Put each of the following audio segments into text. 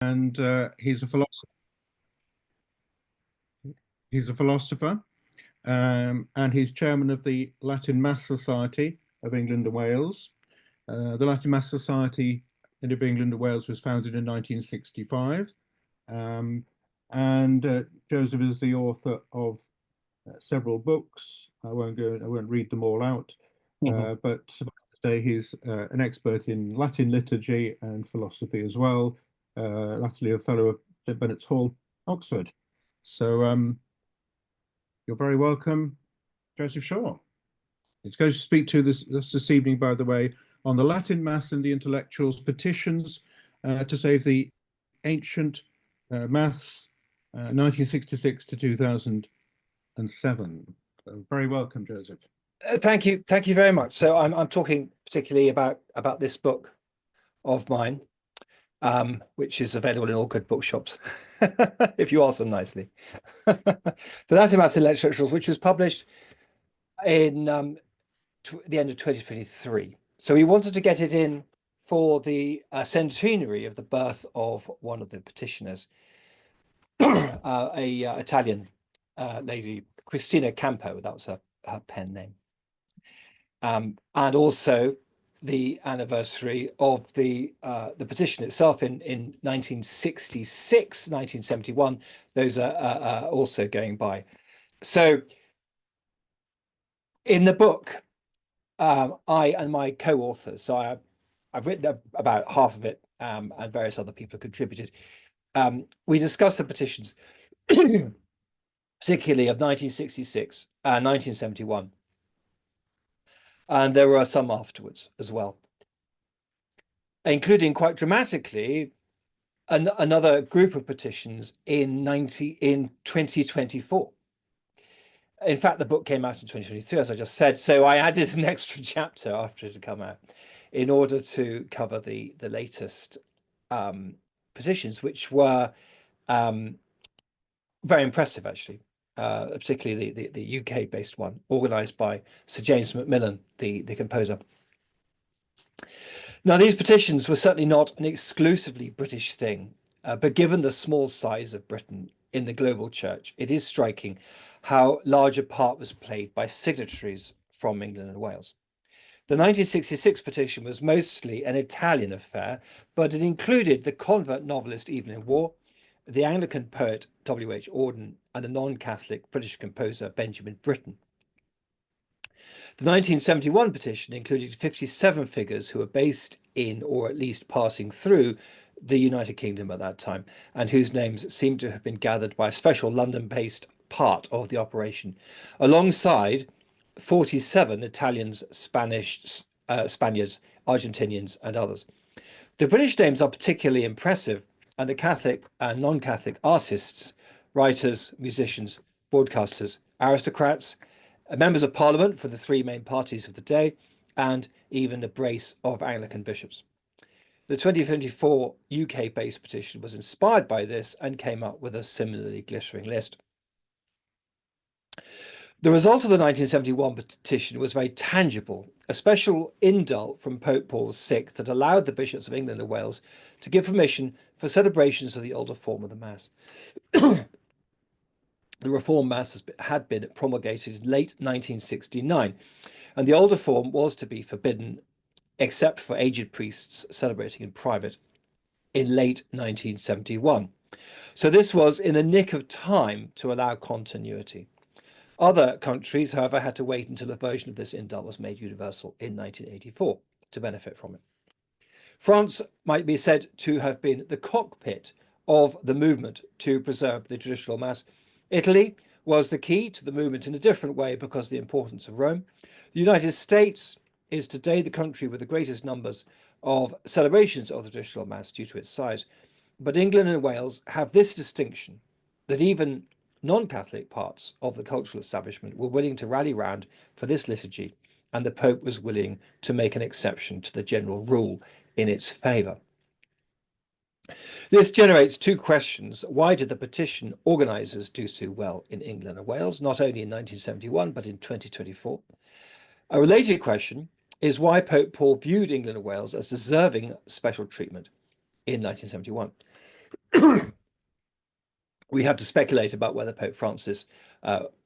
and he's a philosopher. He's a philosopher, and he's chairman of the Latin Mass Society of England and Wales. The Latin Mass Society of England and Wales was founded in 1965, um, and Joseph is the author of several books. I won't read them all out, but today he's an expert in Latin liturgy and philosophy as well. Latterly a fellow of St Benet's Hall, Oxford. So you're very welcome, Joseph Shaw. He's going to speak to us this evening, by the way, on the Latin Mass and the intellectuals' petitions to save the ancient Mass, 1966 to 2007. Very welcome, Joseph. Thank you very much. So I'm talking particularly about this book of mine, which is available in all good bookshops, if you ask them nicely. The Latin Mass Intellectuals, which was published in the end of 2023. So we wanted to get it in for the centenary of the birth of one of the petitioners, a Italian lady, Cristina Campo. That was her pen name. And also the anniversary of the petition itself in 1966, 1971. Those are also going by. So in the book, I and my co-authors, so I've written about half of it, and various other people have contributed. We discussed the petitions, particularly of 1966 and 1971. And there were some afterwards as well, including quite dramatically another group of petitions in 2024. In fact, the book came out in 2023, as I just said, so I added an extra chapter after it had come out in order to cover the latest petitions, which were very impressive, actually. Particularly the UK-based one, organised by Sir James Macmillan, the composer. Now, these petitions were certainly not an exclusively British thing, but given the small size of Britain in the global church, it is striking how large a part was played by signatories from England and Wales. The 1966 petition was mostly an Italian affair, but it included the convert novelist Evelyn Waugh, the Anglican poet W.H. Auden, and the non-Catholic British composer Benjamin Britten. The 1971 petition included 57 figures who were based in, or at least passing through, the United Kingdom at that time, and whose names seem to have been gathered by a special London-based part of the operation, alongside 47 Italians, Spaniards, Argentinians, and others. The British names are particularly impressive, and the Catholic and non-Catholic artists, writers, musicians, broadcasters, aristocrats, members of parliament for the three main parties of the day, and even a brace of Anglican bishops. The 2024 UK-based petition was inspired by this and came up with a similarly glittering list. The result of the 1971 petition was very tangible, a special indult from Pope Paul VI that allowed the bishops of England and Wales to give permission for celebrations of the older form of the Mass. The Reformed Mass had been promulgated in late 1969, and the older form was to be forbidden except for aged priests celebrating in private in late 1971. So this was in the nick of time to allow continuity. Other countries, however, had to wait until a version of this indult was made universal in 1984 to benefit from it. France might be said to have been the cockpit of the movement to preserve the traditional Mass. Italy was the key to the movement in a different way because of the importance of Rome. The United States is today the country with the greatest numbers of celebrations of the traditional Mass due to its size. But England and Wales have this distinction, that even non-Catholic parts of the cultural establishment were willing to rally round for this liturgy, and the Pope was willing to make an exception to the general rule in its favour. This generates two questions. Why did the petition organisers do so well in England and Wales, not only in 1971, but in 2024? A related question is why Pope Paul viewed England and Wales as deserving special treatment in 1971. We have to speculate about whether Pope Francis,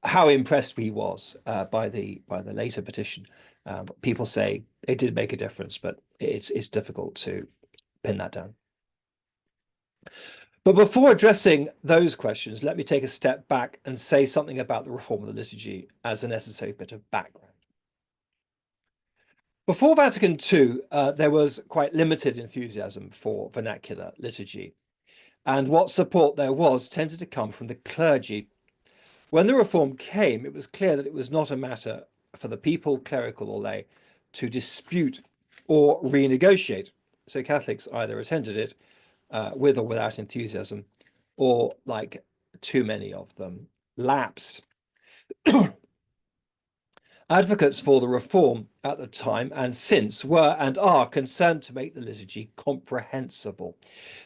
how impressed he was by the later petition. People say it did make a difference, but it's difficult to pin that down. But before addressing those questions, let me take a step back and say something about the reform of the liturgy as a necessary bit of background. Before Vatican II, there was quite limited enthusiasm for vernacular liturgy, and what support there was tended to come from the clergy. When the reform came, it was clear that it was not a matter for the people, clerical or lay, to dispute or renegotiate. So Catholics either attended it with or without enthusiasm, or, like too many of them, lapsed. Advocates for the reform at the time and since were and are concerned to make the liturgy comprehensible.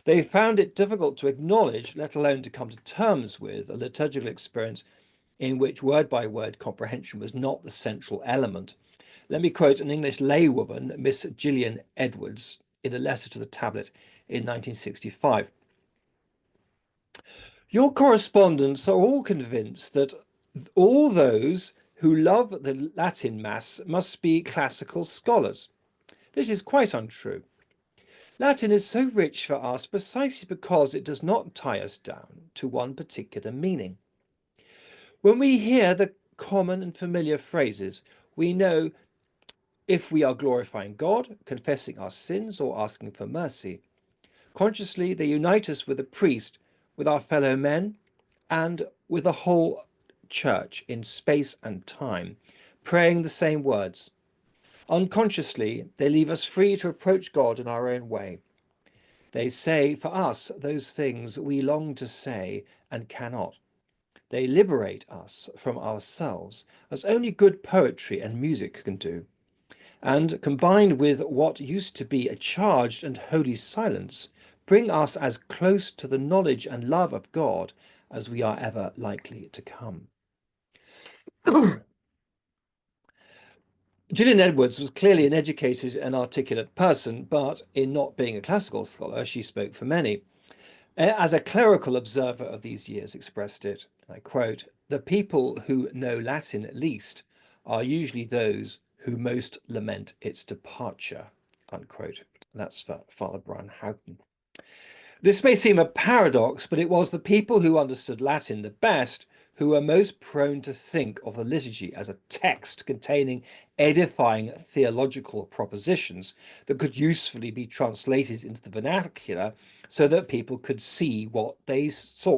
They found it difficult to acknowledge, let alone to come to terms with, a liturgical experience in which word-by-word comprehension was not the central element. Let me quote an English laywoman, Miss Gillian Edwards, in a letter to the tablet in 1965. Your correspondents are all convinced that all those who love the Latin Mass must be classical scholars. This is quite untrue. Latin is so rich for us precisely because it does not tie us down to one particular meaning. When we hear the common and familiar phrases, we know if we are glorifying God, confessing our sins, or asking for mercy. Consciously, they unite us with the priest, with our fellow men, and with the whole church in space and time, praying the same words. Unconsciously, they leave us free to approach God in our own way. They say for us those things we long to say and cannot. They liberate us from ourselves, as only good poetry and music can do. And combined with what used to be a charged and holy silence, bring us as close to the knowledge and love of God as we are ever likely to come. Gillian Edwards was clearly an educated and articulate person, but in not being a classical scholar, she spoke for many. As a clerical observer of these years expressed it, I quote, "The people who know Latin least are usually those who most lament its departure," unquote. That's for Father Brian Houghton. This may seem a paradox, but it was the people who understood Latin the best who were most prone to think of the liturgy as a text containing edifying theological propositions that could usefully be translated into the vernacular so that people could see what they saw.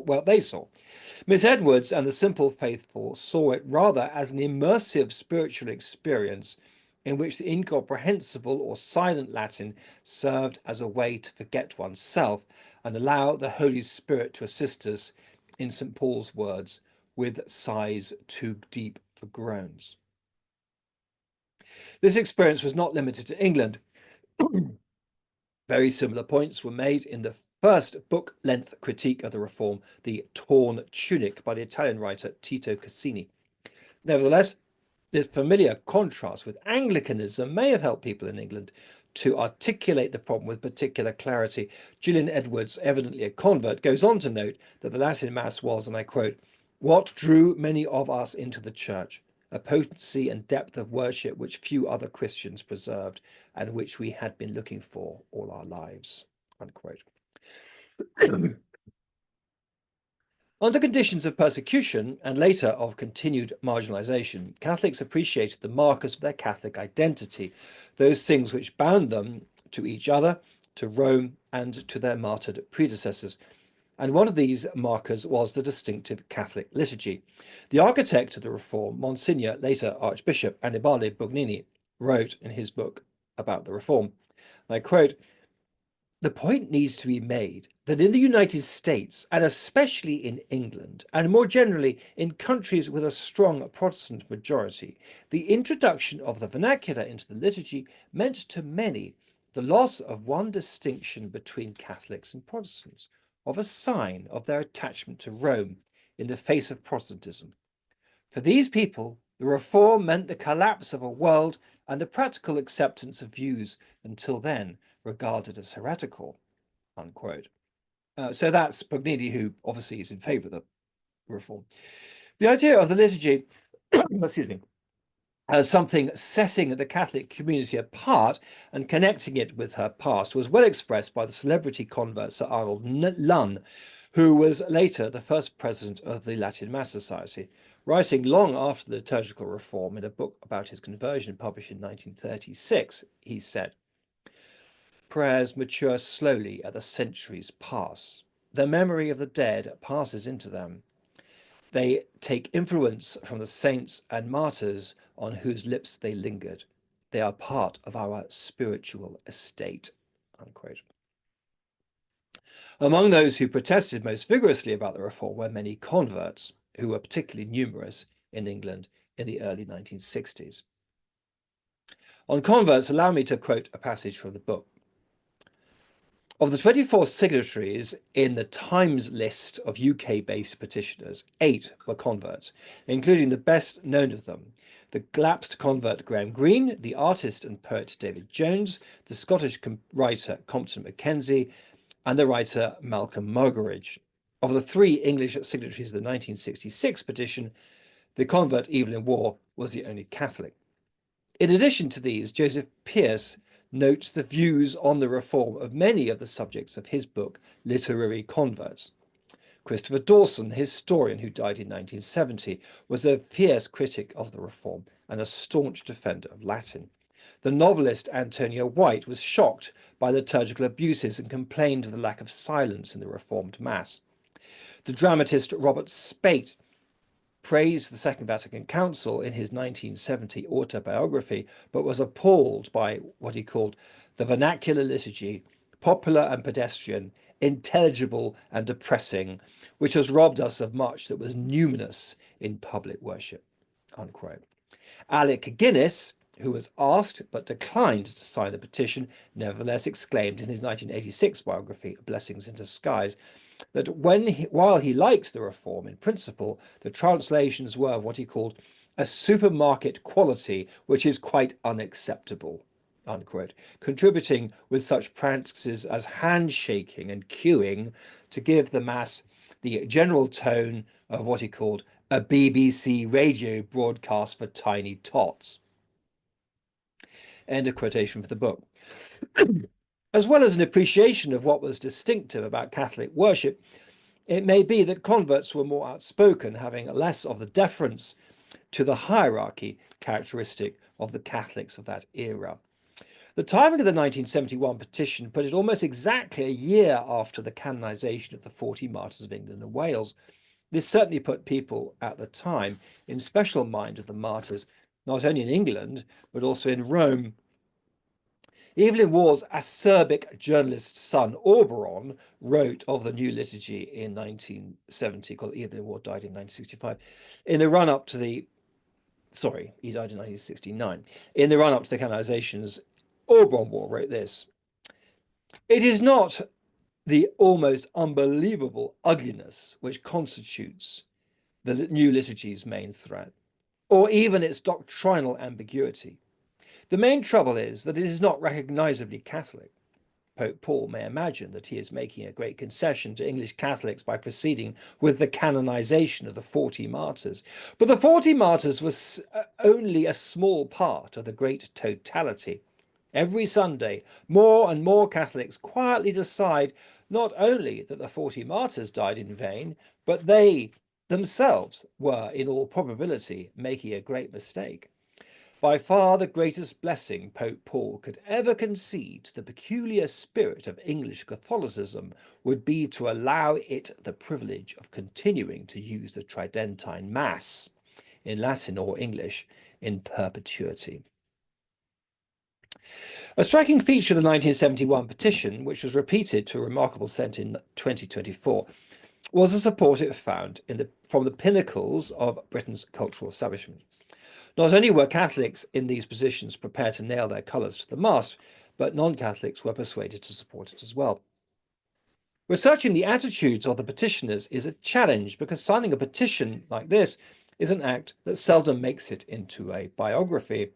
Miss Edwards and the simple faithful saw it rather as an immersive spiritual experience in which the incomprehensible or silent Latin served as a way to forget oneself and allow the Holy Spirit to assist us, in St. Paul's words, with sighs too deep for groans. This experience was not limited to England. Very similar points were made in the first book-length critique of the Reform, The Torn Tunic, by the Italian writer Tito Cassini. Nevertheless, this familiar contrast with Anglicanism may have helped people in England to articulate the problem with particular clarity. Gillian Edwards, evidently a convert, goes on to note that the Latin Mass was, and I quote, "what drew many of us into the church, a potency and depth of worship which few other Christians preserved and which we had been looking for all our lives," unquote. Under conditions of persecution and later of continued marginalization, Catholics appreciated the markers of their Catholic identity, those things which bound them to each other, to Rome, and to their martyred predecessors. And one of these markers was the distinctive Catholic liturgy. The architect of the Reform, Monsignor, later Archbishop Annibale Bugnini, wrote in his book about the Reform, and I quote, "The point needs to be made that in the United States, and especially in England, and more generally in countries with a strong Protestant majority, the introduction of the vernacular into the liturgy meant to many the loss of one distinction between Catholics and Protestants, of a sign of their attachment to Rome in the face of Protestantism. For these people, the Reform meant the collapse of a world and the practical acceptance of views until then regarded as heretical," unquote. So that's Pugnini, who obviously is in favour of the reform. The idea of the liturgy, excuse me, as something setting the Catholic community apart and connecting it with her past was well expressed by the celebrity convert Sir Arnold Lunn, who was later the first president of the Latin Mass Society. Writing long after the liturgical reform in a book about his conversion published in 1936, he said, "Prayers mature slowly as the centuries pass. The memory of the dead passes into them. They take influence from the saints and martyrs on whose lips they lingered. They are part of our spiritual estate." Unquote. Among those who protested most vigorously about the reform were many converts, who were particularly numerous in England in the early 1960s. On converts, allow me to quote a passage from the book. Of the 24 signatories in the Times list of UK-based petitioners, 8 were converts, including the best known of them, the lapsed convert Graham Greene, the artist and poet David Jones, the Scottish writer Compton Mackenzie, and the writer Malcolm Muggeridge. Of the 3 English signatories of the 1966 petition, the convert Evelyn Waugh was the only Catholic. In addition to these, Joseph Pearce notes the views on the reform of many of the subjects of his book, Literary Converts. Christopher Dawson, the historian who died in 1970, was a fierce critic of the reform and a staunch defender of Latin. The novelist Antonia White was shocked by liturgical abuses and complained of the lack of silence in the Reformed Mass. The dramatist Robert Speight praised the Second Vatican Council in his 1970 autobiography, but was appalled by what he called the vernacular liturgy, popular and pedestrian, intelligible and depressing, which has robbed us of much that was numinous in public worship. Unquote. Alec Guinness, who was asked but declined to sign the petition, nevertheless exclaimed in his 1986 biography, Blessings in Disguise, that while he liked the reform in principle, the translations were of what he called a supermarket quality, which is quite unacceptable, unquote, contributing with such practices as handshaking and queuing to give the Mass the general tone of what he called a BBC radio broadcast for tiny tots. End of quotation for the book. As well as an appreciation of what was distinctive about Catholic worship, it may be that converts were more outspoken, having less of the deference to the hierarchy characteristic of the Catholics of that era. The timing of the 1971 petition put it almost exactly a year after the canonization of the 40 martyrs of England and Wales. This certainly put people at the time in special mind of the martyrs, not only in England, but also in Rome. Evelyn Waugh's acerbic journalist son, Auberon, wrote of the new liturgy in 1970, called Evelyn Waugh died in 1965, in the run-up to the, sorry, he died in 1969. In the run-up to the canonizations, Auberon Waugh wrote this: "It is not the almost unbelievable ugliness which constitutes the new liturgy's main threat, or even its doctrinal ambiguity. The main trouble is that it is not recognizably Catholic. Pope Paul may imagine that he is making a great concession to English Catholics by proceeding with the canonization of the 40 martyrs. But the 40 martyrs was only a small part of the great totality. Every Sunday, more and more Catholics quietly decide not only that the 40 martyrs died in vain, but they themselves were, in all probability, making a great mistake. By far the greatest blessing Pope Paul could ever concede to the peculiar spirit of English Catholicism would be to allow it the privilege of continuing to use the Tridentine Mass in Latin or English in perpetuity." A striking feature of the 1971 petition, which was repeated to a remarkable extent in 2024, was the support it found from the pinnacles of Britain's cultural establishment. Not only were Catholics in these positions prepared to nail their colours to the mast, but non-Catholics were persuaded to support it as well. Researching the attitudes of the petitioners is a challenge, because signing a petition like this is an act that seldom makes it into a biography.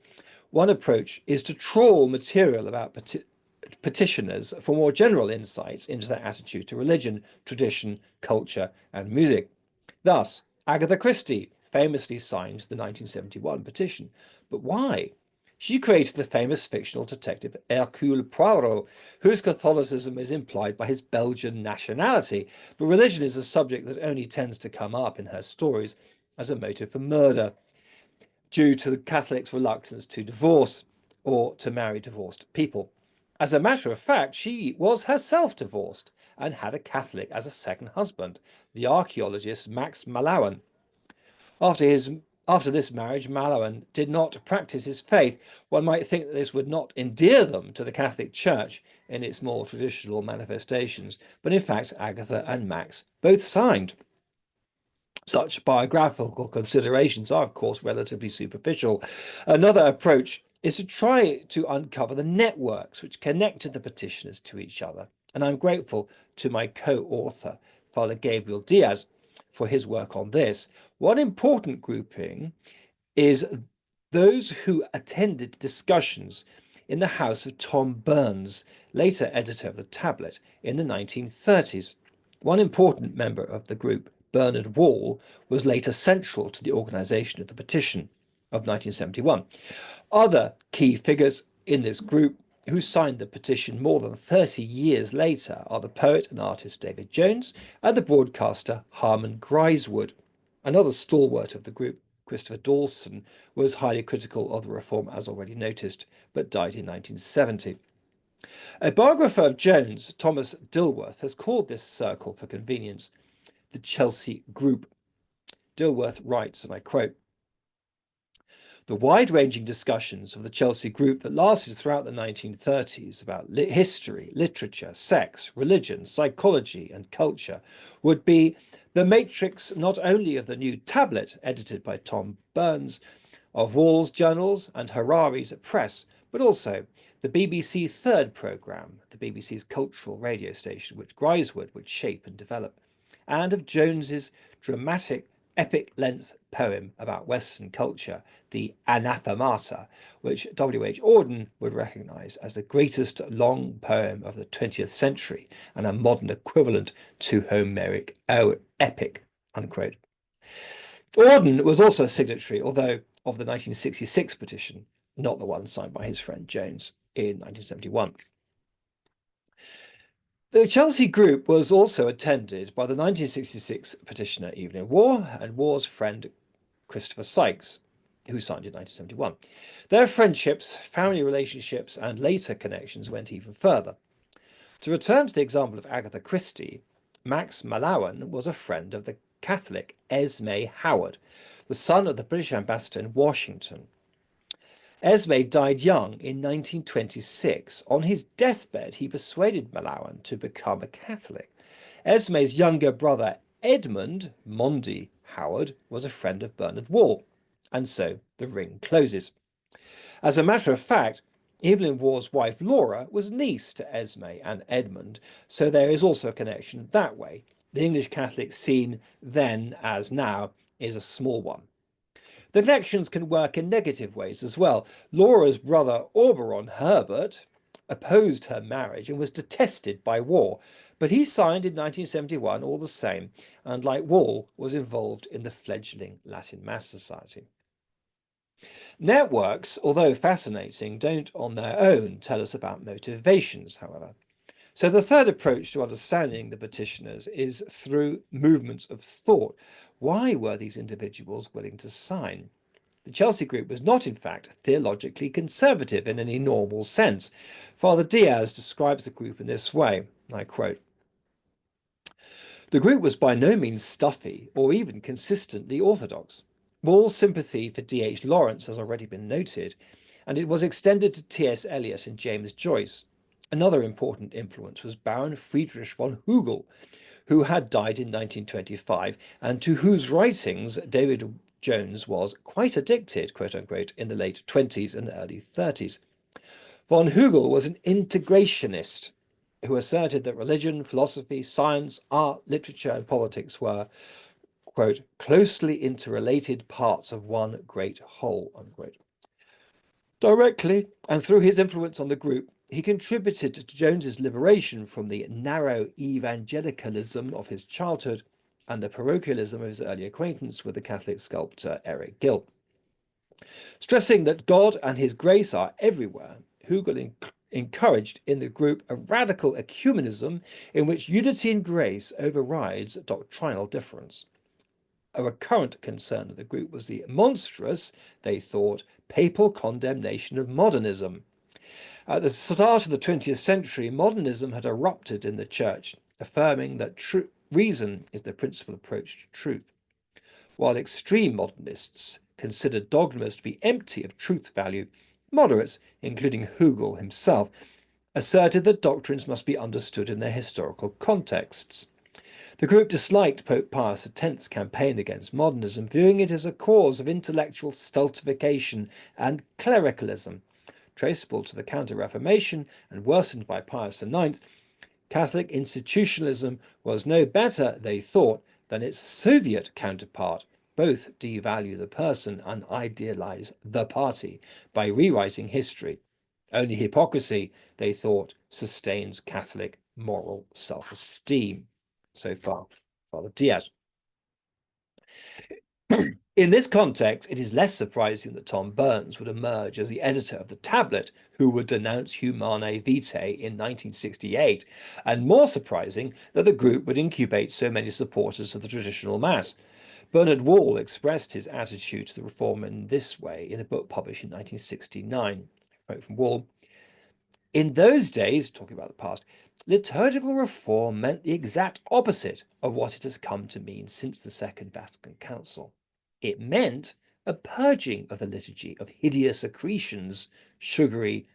One approach is to trawl material about petitioners for more general insights into their attitude to religion, tradition, culture, and music. Thus, Agatha Christie famously signed the 1971 petition. But why? She created the famous fictional detective Hercule Poirot, whose Catholicism is implied by his Belgian nationality, but religion is a subject that only tends to come up in her stories as a motive for murder, due to the Catholics' reluctance to divorce or to marry divorced people. As a matter of fact, she was herself divorced and had a Catholic as a second husband, the archaeologist Max Mallowan. After this marriage, Mallowan did not practice his faith. One might think that this would not endear them to the Catholic Church in its more traditional manifestations, but in fact, Agatha and Max both signed. Such biographical considerations are, of course, relatively superficial. Another approach is to try to uncover the networks which connected the petitioners to each other. And I'm grateful to my co-author, Father Gabriel Diaz, for his work on this. One important grouping is those who attended discussions in the house of Tom Burns, later editor of the Tablet, in the 1930s. One important member of the group, Bernard Wall, was later central to the organisation of the petition of 1971. Other key figures in this group who signed the petition more than 30 years later are the poet and artist David Jones and the broadcaster Harman Griswold. Another stalwart of the group, Christopher Dawson, was highly critical of the reform, as already noticed, but died in 1970. A biographer of Jones, Thomas Dilworth, has called this circle for convenience the Chelsea Group. Dilworth writes, and I quote, "The wide-ranging discussions of the Chelsea Group that lasted throughout the 1930s about history, literature, sex, religion, psychology, and culture would be the matrix not only of the new tablet edited by Tom Burns, of Wall's journals and Harari's press, but also the BBC Third programme, the BBC's cultural radio station, which Griswold would shape and develop, and of Jones's dramatic epic-length poem about Western culture, the Anathemata, which W.H. Auden would recognise as the greatest long poem of the 20th century and a modern equivalent to Homeric epic," unquote. Auden was also a signatory, although of the 1966 petition, not the one signed by his friend Jones in 1971. The Chelsea Group was also attended by the 1966 petitioner Evelyn Waugh and Waugh's friend Christopher Sykes, who signed in 1971. Their friendships, family relationships, and later connections went even further. To return to the example of Agatha Christie, Max Mallowan was a friend of the Catholic Esme Howard, the son of the British ambassador in Washington. Esme died young in 1926. On his deathbed, he persuaded Mallowan to become a Catholic. Esme's younger brother, Edmund Mondy Howard, was a friend of Bernard Wall, and so the ring closes. As a matter of fact, Evelyn Waugh's wife Laura was niece to Esme and Edmund, so there is also a connection that way. The English Catholic scene then, as now, is a small one. The connections can work in negative ways as well. Laura's brother Auberon Herbert opposed her marriage and was detested by Waugh, but he signed in 1971 all the same, and like Wall, was involved in the fledgling Latin Mass Society. Networks, although fascinating, don't on their own tell us about motivations, however. So the third approach to understanding the petitioners is through movements of thought. Why were these individuals willing to sign? The Chelsea Group was not, in fact, theologically conservative in any normal sense. Father Diaz describes the group in this way, I quote, "The group was by no means stuffy or even consistently orthodox. Wall's sympathy for D.H. Lawrence has already been noted, and it was extended to T.S. Eliot and James Joyce. Another important influence was Baron Friedrich von Hugel, who had died in 1925 and to whose writings David Jones was quite addicted, quote unquote, in the late 20s and early 30s. Von Hugel was an integrationist who asserted that religion, philosophy, science, art, literature, and politics were, quote, closely interrelated parts of one great whole, unquote. Directly and through his influence on the group, he contributed to Jones's liberation from the narrow evangelicalism of his childhood and the parochialism of his early acquaintance with the Catholic sculptor Eric Gill. Stressing that God and his grace are everywhere, Hugel encouraged in the group a radical ecumenism in which unity in grace overrides doctrinal difference. A recurrent concern of the group was the monstrous, they thought, papal condemnation of modernism. At the start of the 20th century, modernism had erupted in the church, affirming that reason is the principal approach to truth, while extreme modernists considered dogmas to be empty of truth value. Moderates, including Hugel himself, asserted that doctrines must be understood in their historical contexts. The group disliked Pope Pius X's campaign against modernism, viewing it as a cause of intellectual stultification and clericalism. Traceable to the Counter-Reformation and worsened by Pius IX, Catholic institutionalism was no better, they thought, than its Soviet counterpart. Both devalue the person and idealize the party by rewriting history. Only hypocrisy, they thought, sustains Catholic moral self-esteem. So far, Father Diaz. In this context, it is less surprising that Tom Burns would emerge as the editor of the tablet who would denounce Humanae Vitae in 1968, and more surprising that the group would incubate so many supporters of the traditional Mass. Bernard Wall expressed his attitude to the reform in this way in a book published in 1969. I quote from Wall: "In those days, talking about the past, liturgical reform meant the exact opposite of what it has come to mean since the Second Vatican Council. It meant a purging of the liturgy of hideous accretions, sugary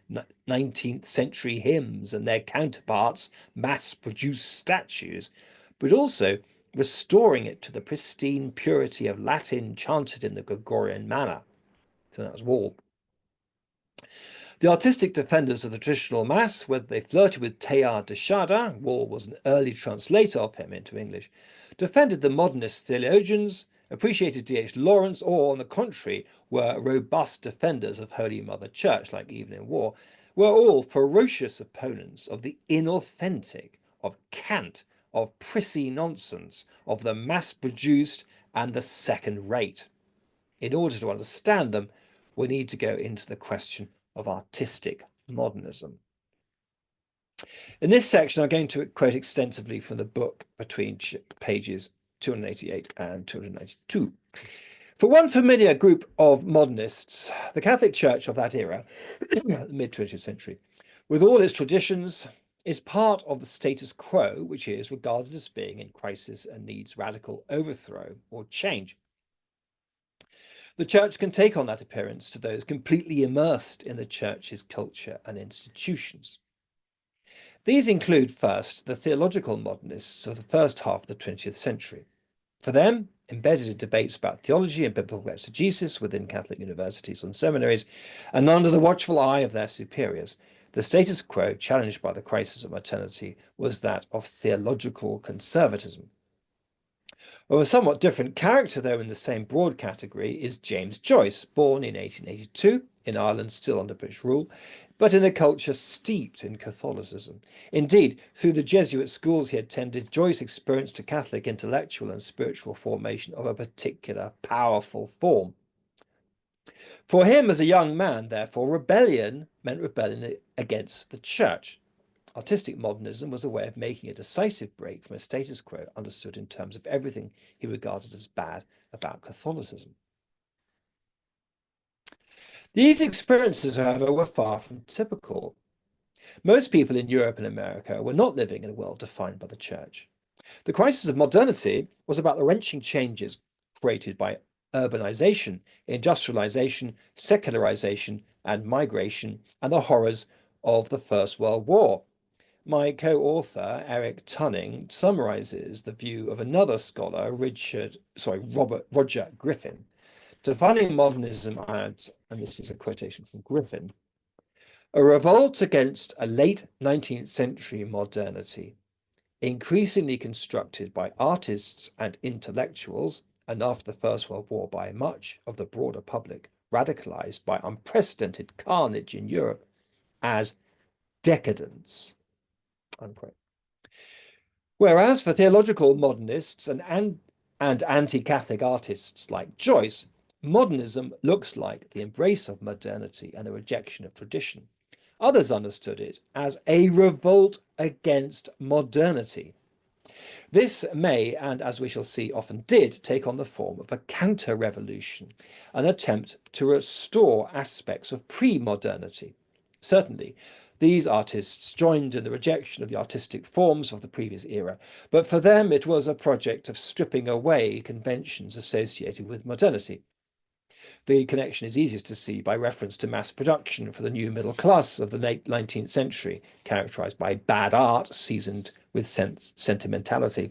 19th century hymns and their counterparts, mass-produced statues, but also restoring it to the pristine purity of Latin chanted in the Gregorian manner." So that was Wall. The artistic defenders of the traditional Mass, whether they flirted with Teilhard de Chardin, Wall was an early translator of him into English, defended the modernist theologians, appreciated D.H. Lawrence, or, on the contrary, were robust defenders of Holy Mother Church, like Evelyn Waugh, were all ferocious opponents of the inauthentic, of cant, of prissy nonsense, of the mass-produced and the second-rate. In order to understand them, we need to go into the question of artistic modernism. In this section, I'm going to quote extensively from the book between pages 288 and 292. For one familiar group of modernists, the Catholic Church of that era, the mid-20th century, with all its traditions, is part of the status quo, which is regarded as being in crisis and needs radical overthrow or change. The church can take on that appearance to those completely immersed in the church's culture and institutions. These include, first, the theological modernists of the first half of the 20th century. For them, embedded in debates about theology and biblical exegesis within Catholic universities and seminaries, and under the watchful eye of their superiors, the status quo challenged by the crisis of modernity was that of theological conservatism. Of a somewhat different character, though in the same broad category, is James Joyce, born in 1882, in Ireland still under British rule, but in a culture steeped in Catholicism. Indeed, through the Jesuit schools he attended, Joyce experienced a Catholic intellectual and spiritual formation of a particular powerful form. For him as a young man, therefore, rebellion meant rebellion against the church. Artistic modernism was a way of making a decisive break from a status quo understood in terms of everything he regarded as bad about Catholicism. These experiences, however, were far from typical. Most people in Europe and America were not living in a world defined by the church. The crisis of modernity was about the wrenching changes created by urbanization, industrialization, secularization, and migration, and the horrors of the First World War. My co-author, Eric Tunning, summarizes the view of another scholar, Roger Griffin, defining modernism as, and this is a quotation from Griffin, a revolt against a late 19th century modernity, increasingly constructed by artists and intellectuals, and after the First World War by much of the broader public, radicalized by unprecedented carnage in Europe, as decadence, unquote. Whereas for theological modernists and anti-Catholic artists like Joyce, modernism looks like the embrace of modernity and a rejection of tradition. Others understood it as a revolt against modernity. This may, and as we shall see often did, take on the form of a counter-revolution, an attempt to restore aspects of pre-modernity. Certainly, these artists joined in the rejection of the artistic forms of the previous era, but for them it was a project of stripping away conventions associated with modernity. The connection is easiest to see by reference to mass production for the new middle class of the late 19th century, characterized by bad art seasoned with sentimentality.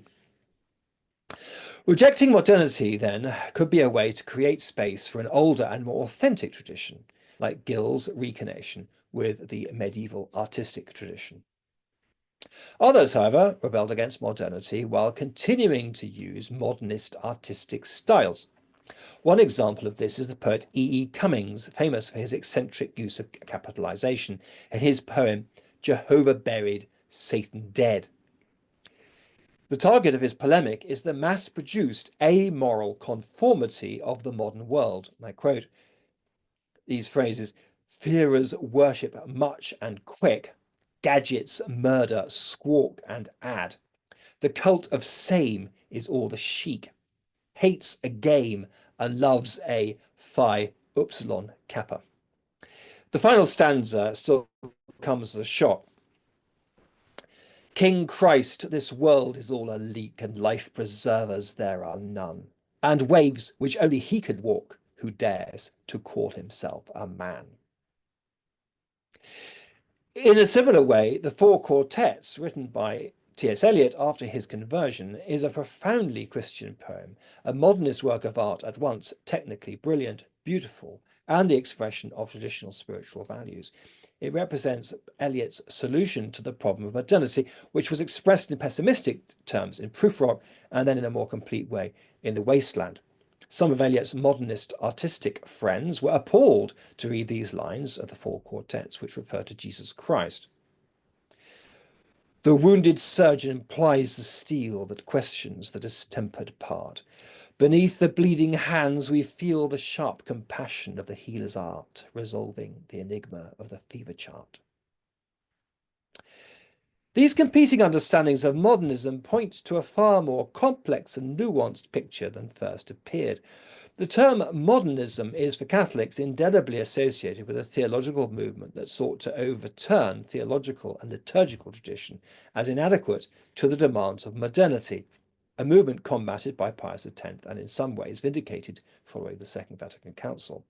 Rejecting modernity, then, could be a way to create space for an older and more authentic tradition, like Gill's reconnection with the medieval artistic tradition. Others, however, rebelled against modernity while continuing to use modernist artistic styles. One example of this is the poet E. Cummings, famous for his eccentric use of capitalization in his poem Jehovah Buried, Satan Dead. The target of his polemic is the mass-produced amoral conformity of the modern world. And I quote these phrases: "Fearers worship much and quick, gadgets murder, squawk and add. The cult of same is all the chic, hates a game and loves a phi upsilon kappa." The final stanza still comes as a shock. "King Christ, this world is all a leak, and life preservers there are none, and waves which only he could walk, who dares to call himself a man." In a similar way, the Four Quartets, written by T.S. Eliot after his conversion, is a profoundly Christian poem, a modernist work of art at once technically brilliant, beautiful, and the expression of traditional spiritual values. It represents Eliot's solution to the problem of modernity, which was expressed in pessimistic terms in Prufrock and then in a more complete way in The Wasteland. Some of Eliot's modernist artistic friends were appalled to read these lines of the Four Quartets, which refer to Jesus Christ. "The wounded surgeon plies the steel that questions the distempered part. Beneath the bleeding hands we feel the sharp compassion of the healer's art, resolving the enigma of the fever chart." These competing understandings of modernism point to a far more complex and nuanced picture than first appeared. The term modernism is, for Catholics, indelibly associated with a theological movement that sought to overturn theological and liturgical tradition as inadequate to the demands of modernity, a movement combated by Pius X and in some ways vindicated following the Second Vatican Council.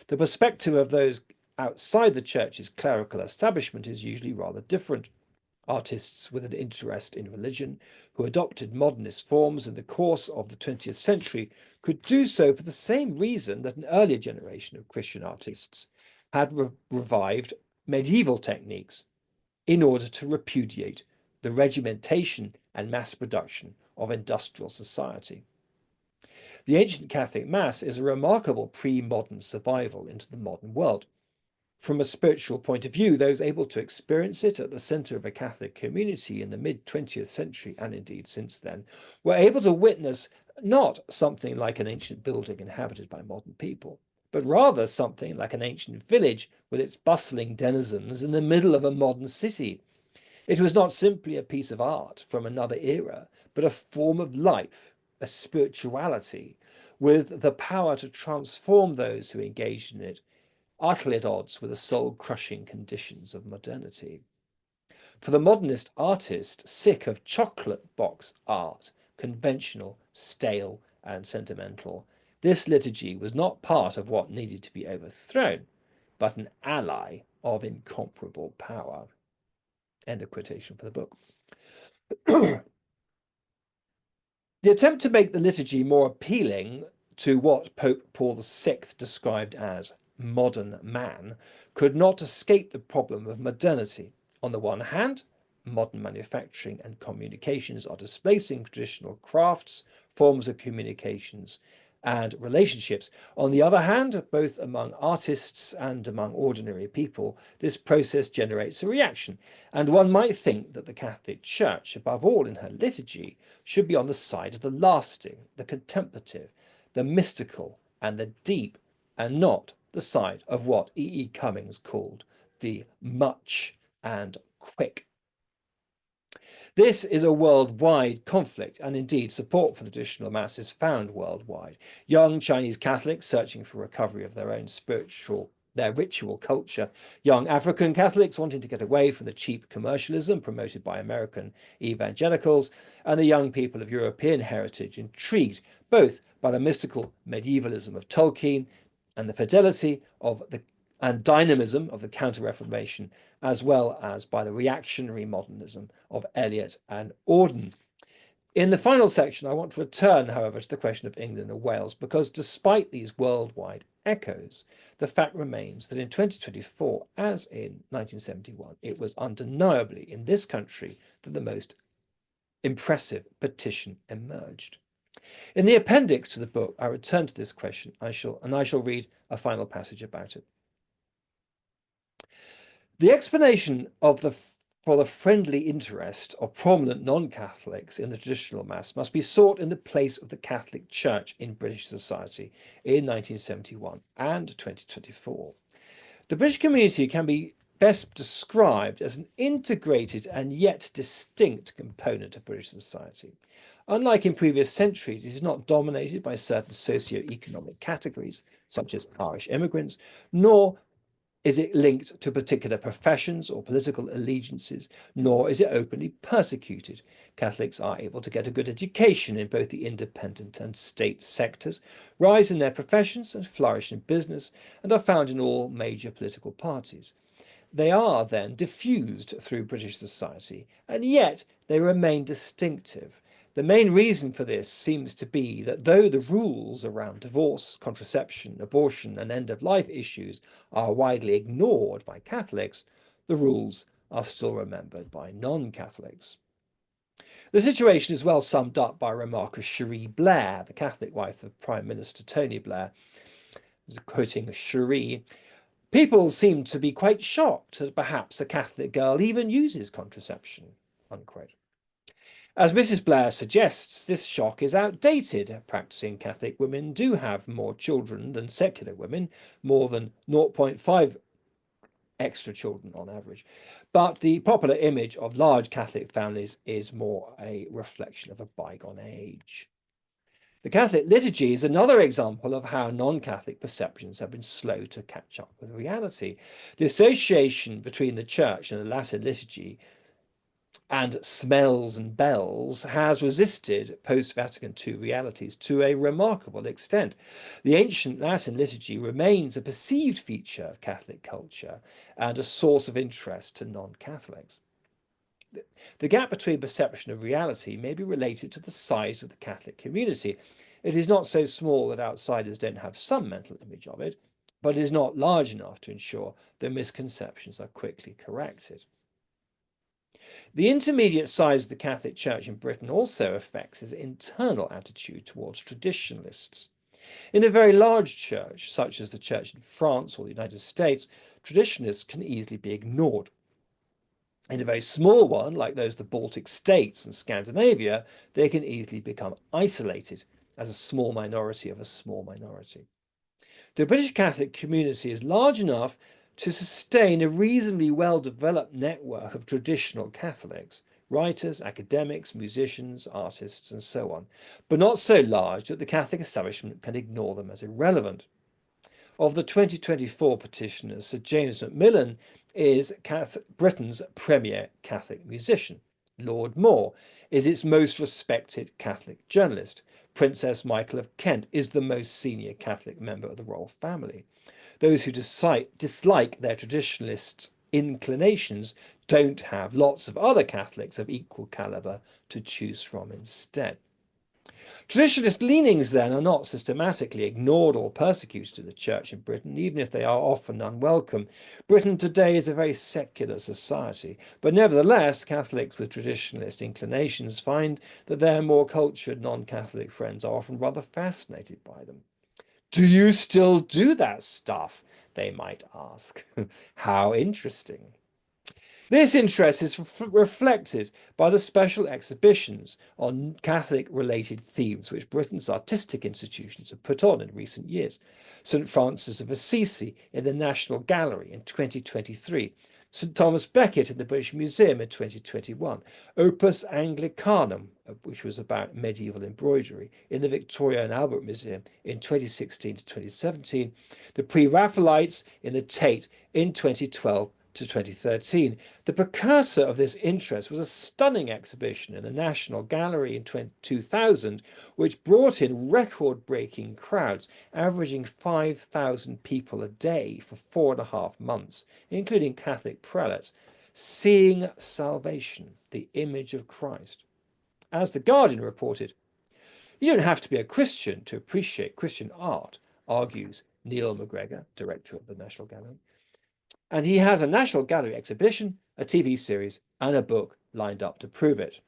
The perspective of those outside the Church's clerical establishment is usually rather different. Artists with an interest in religion who adopted modernist forms in the course of the 20th century could do so for the same reason that an earlier generation of Christian artists had revived medieval techniques in order to repudiate the regimentation and mass production of industrial society. The ancient Catholic Mass is a remarkable pre-modern survival into the modern world. From a spiritual point of view, those able to experience it at the centre of a Catholic community in the mid-20th century, and indeed since then, were able to witness not something like an ancient building inhabited by modern people, but rather something like an ancient village with its bustling denizens in the middle of a modern city. It was not simply a piece of art from another era, but a form of life, a spirituality, with the power to transform those who engaged in it, utterly at odds with the soul-crushing conditions of modernity. For the modernist artist, sick of chocolate box art, conventional, stale, and sentimental, this liturgy was not part of what needed to be overthrown, but an ally of incomparable power. End of quotation for the book. The attempt to make the liturgy more appealing to what Pope Paul VI described as modern man could not escape the problem of modernity. On the one hand, modern manufacturing and communications are displacing traditional crafts, forms of communications, and relationships. On the other hand, both among artists and among ordinary people, this process generates a reaction, and one might think that the Catholic Church, above all in her liturgy, should be on the side of the lasting, the contemplative, the mystical, and the deep, and not the side of what E. E. Cummings called the much and quick. This is a worldwide conflict, and indeed support for the traditional mass is found worldwide. Young Chinese Catholics searching for recovery of their own their ritual culture, young African Catholics wanting to get away from the cheap commercialism promoted by American evangelicals, and the young people of European heritage intrigued both by the mystical medievalism of Tolkien and the fidelity of the and dynamism of the Counter-Reformation, as well as by the reactionary modernism of Eliot and Auden. In the final section, I want to return, however, to the question of England and Wales, because despite these worldwide echoes, the fact remains that in 2024, as in 1971, it was undeniably in this country that the most impressive petition emerged. In the appendix to the book, I return to this question, I shall read a final passage about it. The explanation for the friendly interest of prominent non-Catholics in the traditional Mass must be sought in the place of the Catholic Church in British society in 1971 and 2024. The British community can be best described as an integrated and yet distinct component of British society. Unlike in previous centuries, it is not dominated by certain socio-economic categories, such as Irish immigrants, nor is it linked to particular professions or political allegiances, nor is it openly persecuted. Catholics are able to get a good education in both the independent and state sectors, rise in their professions and flourish in business, and are found in all major political parties. They are then diffused through British society, and yet they remain distinctive. The main reason for this seems to be that though the rules around divorce, contraception, abortion, and end-of-life issues are widely ignored by Catholics, the rules are still remembered by non-Catholics. The situation is well summed up by a remark of Cherie Blair, the Catholic wife of Prime Minister Tony Blair. Quoting Cherie, "People seem to be quite shocked that perhaps a Catholic girl even uses contraception," unquote. As Mrs. Blair suggests, this shock is outdated. Practicing Catholic women do have more children than secular women, more than 0.5 extra children on average. But the popular image of large Catholic families is more a reflection of a bygone age. The Catholic liturgy is another example of how non-Catholic perceptions have been slow to catch up with reality. The association between the Church and the Latin liturgy and smells and bells has resisted post-Vatican II realities to a remarkable extent. The ancient Latin liturgy remains a perceived feature of Catholic culture and a source of interest to non-Catholics. The gap between perception and reality may be related to the size of the Catholic community. It is not so small that outsiders don't have some mental image of it, but it is not large enough to ensure that misconceptions are quickly corrected. The intermediate size of the Catholic Church in Britain also affects its internal attitude towards traditionalists. In a very large church, such as the church in France or the United States, traditionalists can easily be ignored. In a very small one, like those of the Baltic states and Scandinavia, they can easily become isolated as a small minority of a small minority. The British Catholic community is large enough to sustain a reasonably well-developed network of traditional Catholics, writers, academics, musicians, artists, and so on, but not so large that the Catholic establishment can ignore them as irrelevant. Of the 2024 petitioners, Sir James Macmillan is Britain's premier Catholic musician. Lord Moore is its most respected Catholic journalist. Princess Michael of Kent is the most senior Catholic member of the royal family. Those who dislike their traditionalists' inclinations don't have lots of other Catholics of equal calibre to choose from instead. Traditionalist leanings, then, are not systematically ignored or persecuted in the church in Britain, even if they are often unwelcome. Britain today is a very secular society, but nevertheless, Catholics with traditionalist inclinations find that their more cultured non-Catholic friends are often rather fascinated by them. Do you still do that stuff? They might ask. How interesting. This interest is reflected by the special exhibitions on Catholic-related themes which Britain's artistic institutions have put on in recent years. St Francis of Assisi in the National Gallery in 2023, St Thomas Becket in the British Museum in 2021, Opus Anglicanum, which was about medieval embroidery, in the Victoria and Albert Museum in 2016 to 2017, the Pre-Raphaelites in the Tate in 2012 to 2013. The precursor of this interest was a stunning exhibition in the National Gallery in 2000, which brought in record-breaking crowds, averaging 5,000 people a day for 4.5 months, including Catholic prelates, seeing salvation, the image of Christ. As The Guardian reported, you don't have to be a Christian to appreciate Christian art, argues Neil McGregor, director of the National Gallery. And he has a National Gallery exhibition, a TV series, and a book lined up to prove it.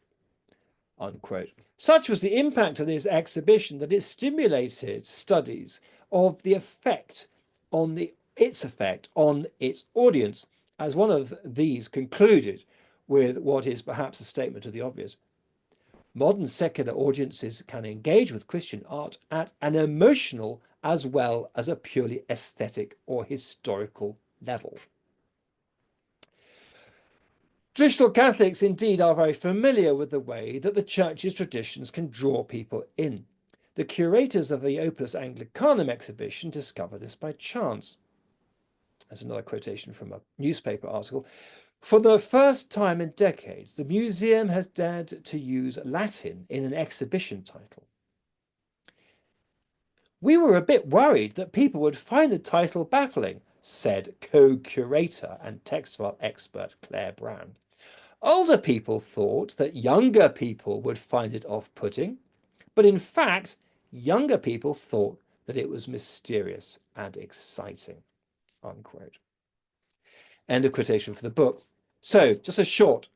Unquote. Such was the impact of this exhibition that it stimulated studies of the effect on its effect on its audience, as one of these concluded with what is perhaps a statement of the obvious. Modern secular audiences can engage with Christian art at an emotional as well as a purely aesthetic or historical level. Traditional Catholics indeed are very familiar with the way that the Church's traditions can draw people in. The curators of the Opus Anglicanum exhibition discovered this by chance. That's another quotation from a newspaper article. For the first time in decades, the museum has dared to use Latin in an exhibition title. We were a bit worried that people would find the title baffling, said co-curator and textile expert Claire Brown. Older people thought that younger people would find it off-putting, but in fact, younger people thought that it was mysterious and exciting. Unquote. End of quotation for the book. So, just a short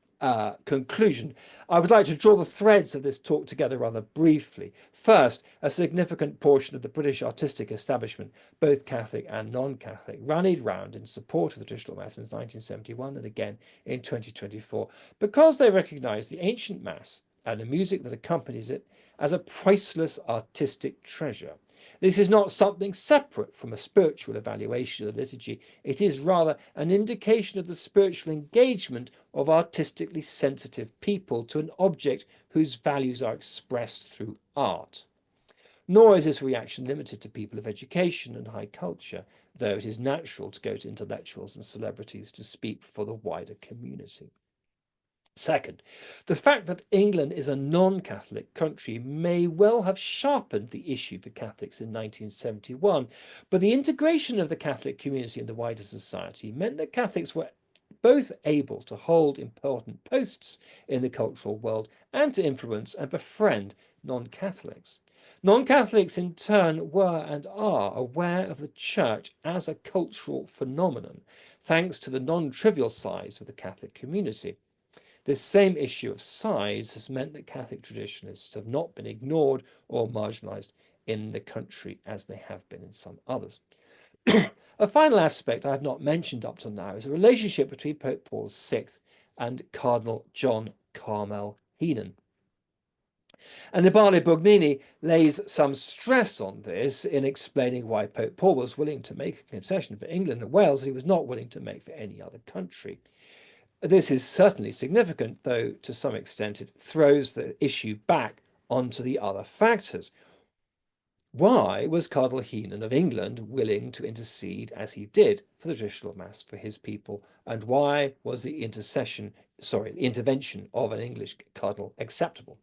conclusion. I would like to draw the threads of this talk together rather briefly. First, a significant portion of the British artistic establishment, both Catholic and non-Catholic, rallied round in support of the traditional Mass since 1971 and again in 2024, because they recognised the ancient Mass and the music that accompanies it as a priceless artistic treasure. This is not something separate from a spiritual evaluation of the liturgy. It is rather an indication of the spiritual engagement of artistically sensitive people to an object whose values are expressed through art. Nor is this reaction limited to people of education and high culture, though it is natural to go to intellectuals and celebrities to speak for the wider community. Second, the fact that England is a non-Catholic country may well have sharpened the issue for Catholics in 1971, but the integration of the Catholic community in the wider society meant that Catholics were both able to hold important posts in the cultural world and to influence and befriend non-Catholics. Non-Catholics in turn were and are aware of the Church as a cultural phenomenon, thanks to the non-trivial size of the Catholic community. This same issue of size has meant that Catholic traditionalists have not been ignored or marginalised in the country as they have been in some others. A final aspect I have not mentioned up to now is the relationship between Pope Paul VI and Cardinal John Carmel Heenan. Annibale Bugnini lays some stress on this in explaining why Pope Paul was willing to make a concession for England and Wales that he was not willing to make for any other country. This is certainly significant, though to some extent it throws the issue back onto the other factors. Why was Cardinal Heenan of England willing to intercede as he did for the traditional Mass for his people, and why was the intervention of an English cardinal acceptable?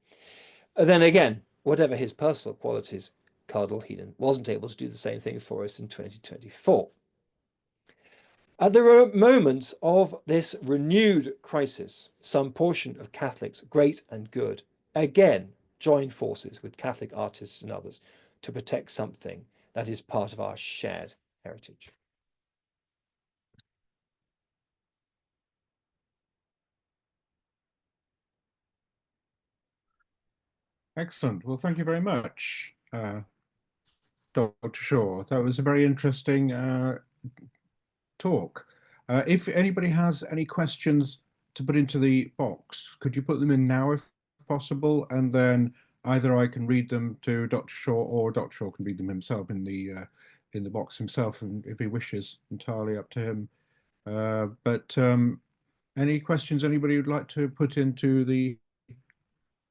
Then again, whatever his personal qualities, Cardinal Heenan wasn't able to do the same thing for us in 2024. There are moments of this renewed crisis, some portion of Catholics, great and good, again join forces with Catholic artists and others to protect something that is part of our shared heritage. Excellent. Well, thank you very much, Dr. Shaw. That was a very interesting talk. If anybody has any questions to put into the box, could you put them in now if possible? And then either I can read them to Dr. Shaw, or Dr. Shaw can read them himself in the box himself, and if he wishes, entirely up to him. But any questions anybody would like to put into the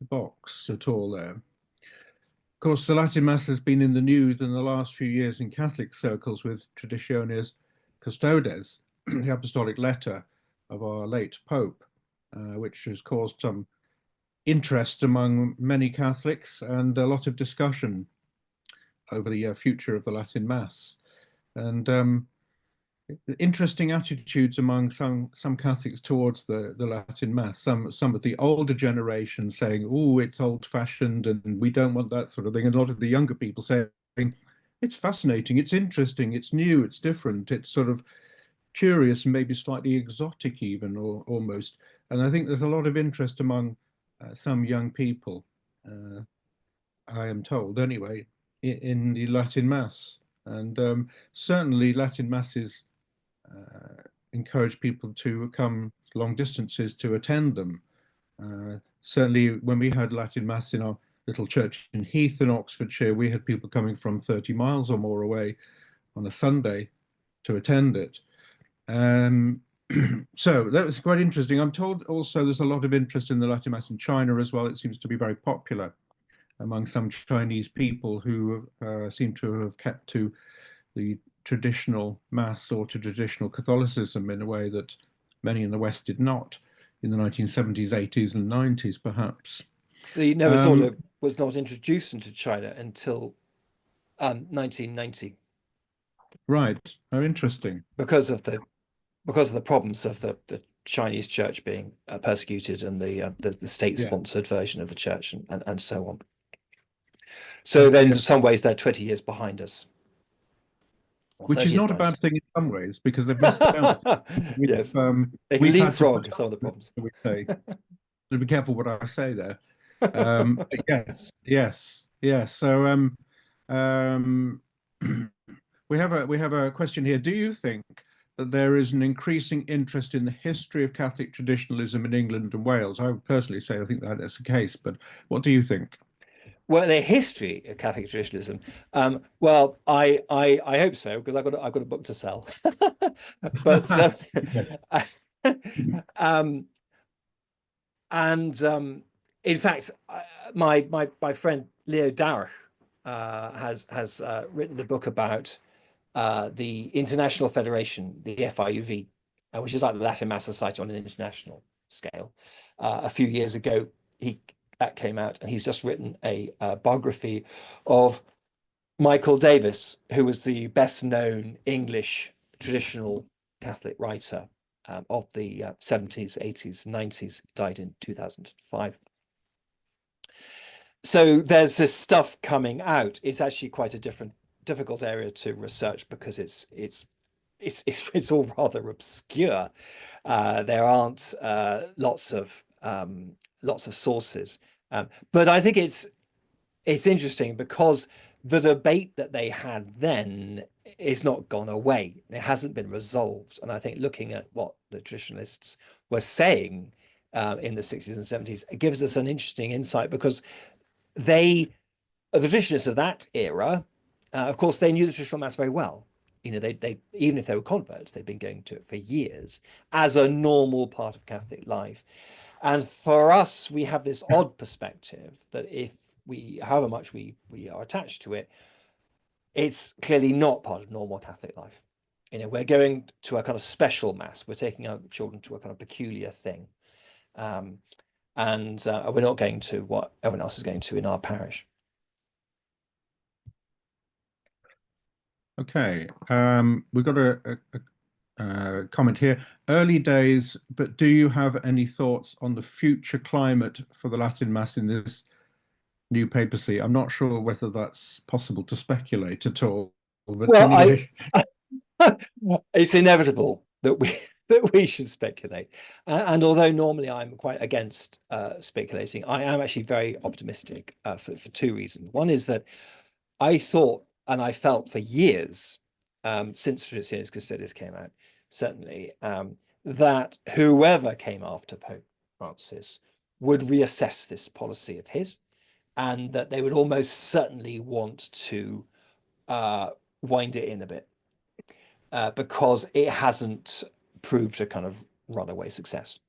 box at all there? Of course, the Latin Mass has been in the news in the last few years in Catholic circles with Traditionis Custodes, the apostolic letter of our late Pope, which has caused some interest among many Catholics and a lot of discussion over the future of the Latin Mass. And interesting attitudes among some Catholics towards the Latin Mass. Some of the older generation saying, "Oh, it's old-fashioned and we don't want that sort of thing," and a lot of the younger people saying, "It's fascinating, it's interesting, it's new, it's different, it's sort of curious and maybe slightly exotic even, or almost." And I think there's a lot of interest among some young people, I am told anyway, in the Latin Mass. And certainly Latin Masses encourage people to come long distances to attend them. Certainly when we had Latin Mass in our little church in Heath in Oxfordshire, we had people coming from 30 miles or more away on a Sunday to attend it. So that was quite interesting. I'm told also there's a lot of interest in the Latin Mass in China as well. It seems to be very popular among some Chinese people who seem to have kept to the traditional Mass or to traditional Catholicism in a way that many in the West did not in the 1970s, 80s, and 90s, perhaps. The Novus Ordo was not introduced into China until 1990. Right. Oh, interesting. Because of the problems of the Chinese church being persecuted and the state-sponsored version of the church and so on. So then, in some ways, they're 20 years behind us. Which is not a bad thing in some ways, because they've missed out. Yes, they can leapfrog some of the problems. We say. So be careful what I say there. But yes. So we have a question here. Do you think that there is an increasing interest in the history of Catholic traditionalism in England and Wales? I would personally say I think that is the case, but what do you think? Well, the history of Catholic traditionalism. Well, I hope so, because I've got a book to sell. But in fact, my friend Leo Darach has written a book about the International Federation, the FIUV, which is like the Latin Mass Society on an international scale. A few years ago, that came out, and he's just written a biography of Michael Davis, who was the best-known English traditional Catholic writer of the 70s, 80s, 90s, died in 2005. So there's this stuff coming out. It's actually quite a difficult area to research because it's all rather obscure. There aren't lots of sources. But I think it's interesting because the debate that they had then is not gone away. It hasn't been resolved. And I think looking at what the traditionalists were saying in the 60s and 70s, it gives us an interesting insight, because the traditionalists of that era, of course, they knew the traditional Mass very well. You know, they even if they were converts, they'd been going to it for years as a normal part of Catholic life. And for us, we have this odd perspective that however much we are attached to it, it's clearly not part of normal Catholic life. You know, we're going to a kind of special Mass. We're taking our children to a kind of peculiar thing. And we're not going to what everyone else is going to in our parish. Okay, we've got a comment here. Early days, but do you have any thoughts on the future climate for the Latin Mass in this new papacy. I'm not sure whether that's possible to speculate at all, but Well, anyway. it's inevitable that we that we should speculate. And although normally I'm quite against speculating, I am actually very optimistic for two reasons. One is that I thought and I felt for years since Petitions Custodies came out, certainly, that whoever came after Pope Francis would reassess this policy of his, and that they would almost certainly want to wind it in a bit because it hasn't proved a kind of runaway success.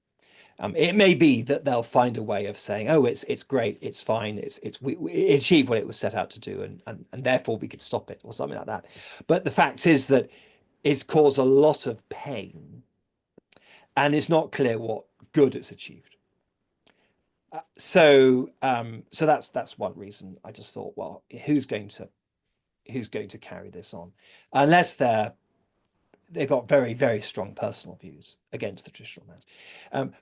It may be that they'll find a way of saying, "Oh, it's great, it's fine, we achieved what it was set out to do, and therefore we could stop it," or something like that. But the fact is that it's caused a lot of pain, and it's not clear what good it's achieved. So that's one reason. I just thought, well, who's going to carry this on, unless they've got very, very strong personal views against the traditional mass.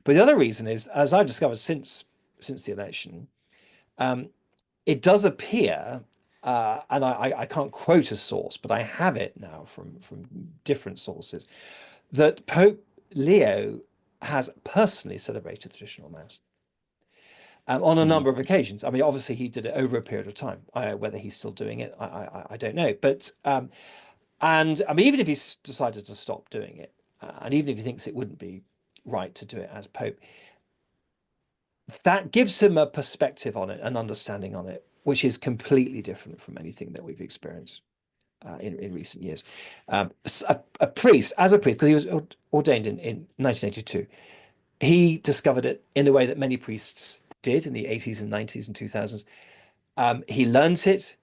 But the other reason is, as I've discovered since the election, it does appear, and I can't quote a source, but I have it now from different sources, that Pope Leo has personally celebrated the traditional mass on a number of occasions. I mean, obviously he did it over a period of time. Whether he's still doing it, I don't know. But and I mean, even if he's decided to stop doing it, and even if he thinks it wouldn't be right to do it as Pope, that gives him a perspective on it, an understanding on it, which is completely different from anything that we've experienced in recent years. A priest, because he was ordained in 1982, he discovered it in the way that many priests did in the 80s and 90s and 2000s. He learned it.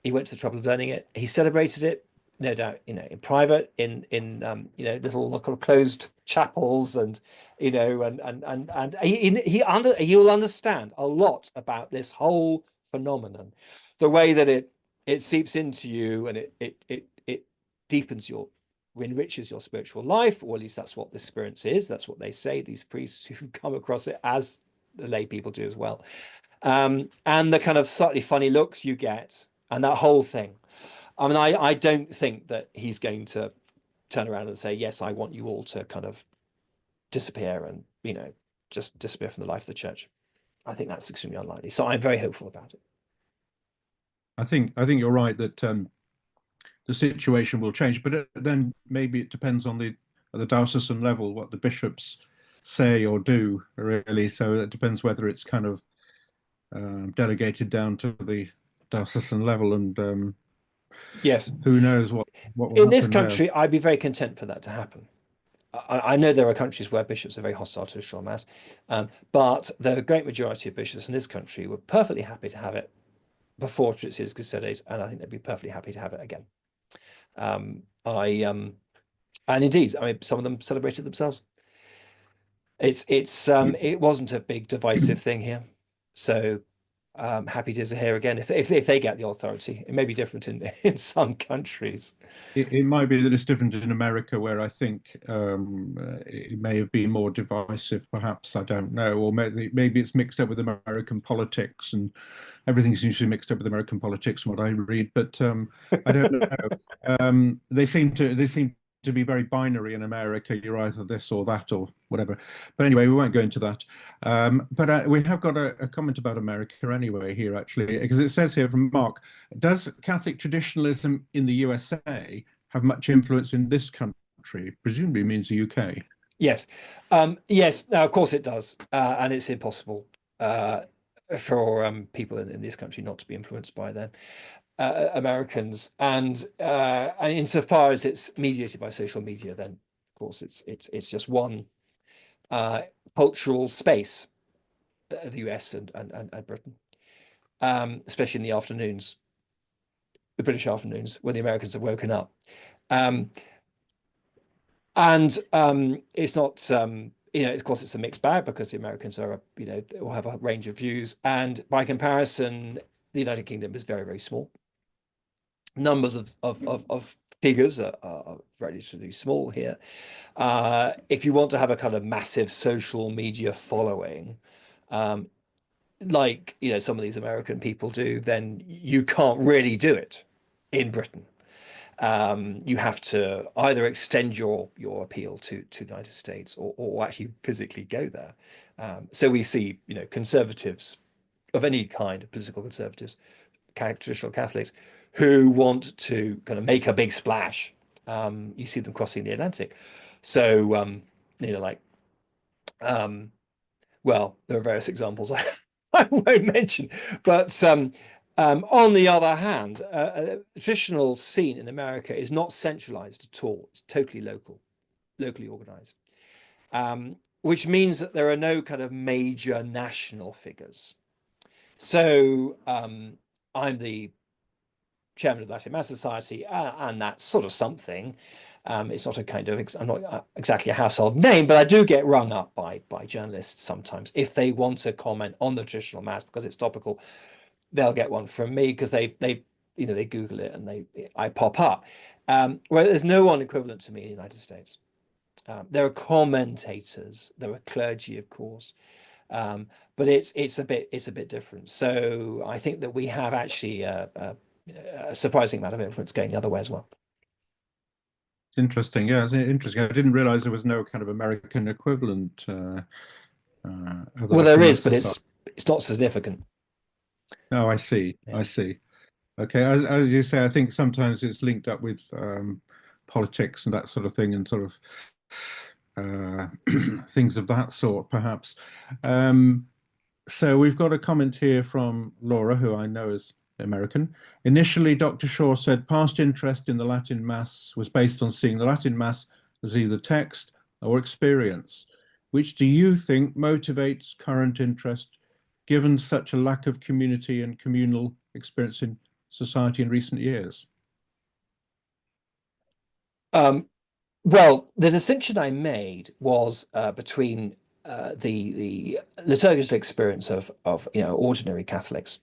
He went to the trouble of learning it. He celebrated it, no doubt, in private, in little closed chapels, and you'll understand a lot about this whole phenomenon, the way that it seeps into you, and it deepens enriches your spiritual life, or at least that's what this experience is. That's what they say, these priests who come across it, as the lay people do as well. And the kind of slightly funny looks you get, and that whole thing. I mean, I don't think that he's going to turn around and say, "Yes, I want you all to kind of disappear and, just disappear from the life of the church." I think that's extremely unlikely. So I'm very hopeful about it. I think you're right that the situation will change, but then maybe it depends on at the diocesan level what the bishops say or do, really. So it depends whether it's kind of delegated down to the diocesan level, and yes, who knows what will in this happen country, there. I'd be very content for that to happen. I know there are countries where bishops are very hostile to traditional mass, but the great majority of bishops in this country were perfectly happy to have it before Petitions Custodies, and I think they'd be perfectly happy to have it again. And indeed, I mean, some of them celebrated themselves. It wasn't a big divisive thing here, so happy to hear again if they get the authority. It may be different in some countries. It might be that it's different in America, where I think it may have been more divisive, perhaps. I don't know, or maybe it's mixed up with American politics, and everything seems to be mixed up with American politics from what I read. But I don't know. They seem to be very binary in America. You're either this or that or whatever. But anyway, we won't go into that. But we have got a comment about America anyway here, actually, because it says here from Mark: does Catholic traditionalism in the USA have much influence in this country? Presumably means the UK. Yes, yes. Now, of course, it does, and it's impossible for people in this country not to be influenced by them. Americans, and insofar as it's mediated by social media, then of course it's just one cultural space, the US and Britain, especially in the afternoons, the British afternoons, when the Americans have woken up, and it's not. Of course, it's a mixed bag, because the Americans are, will have a range of views, and by comparison, the United Kingdom is very, very small. Numbers of figures are relatively small here. If you want to have a kind of massive social media following, like, some of these American people do, then you can't really do it in Britain. You have to either extend your appeal to the United States, or actually physically go there. So we see, conservatives of any kind, political conservatives, traditional Catholics, who want to kind of make a big splash. You see them crossing the Atlantic. So, like, well, there are various examples I won't mention, but on the other hand, a traditional scene in America is not centralized at all. It's totally locally organized, which means that there are no kind of major national figures. So I'm the chairman of the Latin Mass Society, and that's sort of something. It's not a kind of, I'm not exactly a household name, but I do get rung up by journalists sometimes if they want to comment on the traditional Mass because it's topical. They'll get one from me because they Google it and I pop up. Where there's no one equivalent to me in the United States. There are commentators, there are clergy, of course, but it's a bit different. So I think that we have actually a surprising amount of influence going the other way as well. Interesting. Yeah, it's interesting. I didn't realize there was no kind of American equivalent of the Well, there Latin is, Mass but Society. it's not significant. Oh, I see. Yeah. I see. Okay, as you say, I think sometimes it's linked up with politics and that sort of thing, and sort of things of that sort, perhaps. So we've got a comment here from Laura, who I know is American. Initially, Dr. Shaw said past interest in the Latin Mass was based on seeing the Latin Mass as either text or experience. Which do you think motivates current interest, given such a lack of community and communal experience in society in recent years? Well, the distinction I made was between the liturgical experience of ordinary Catholics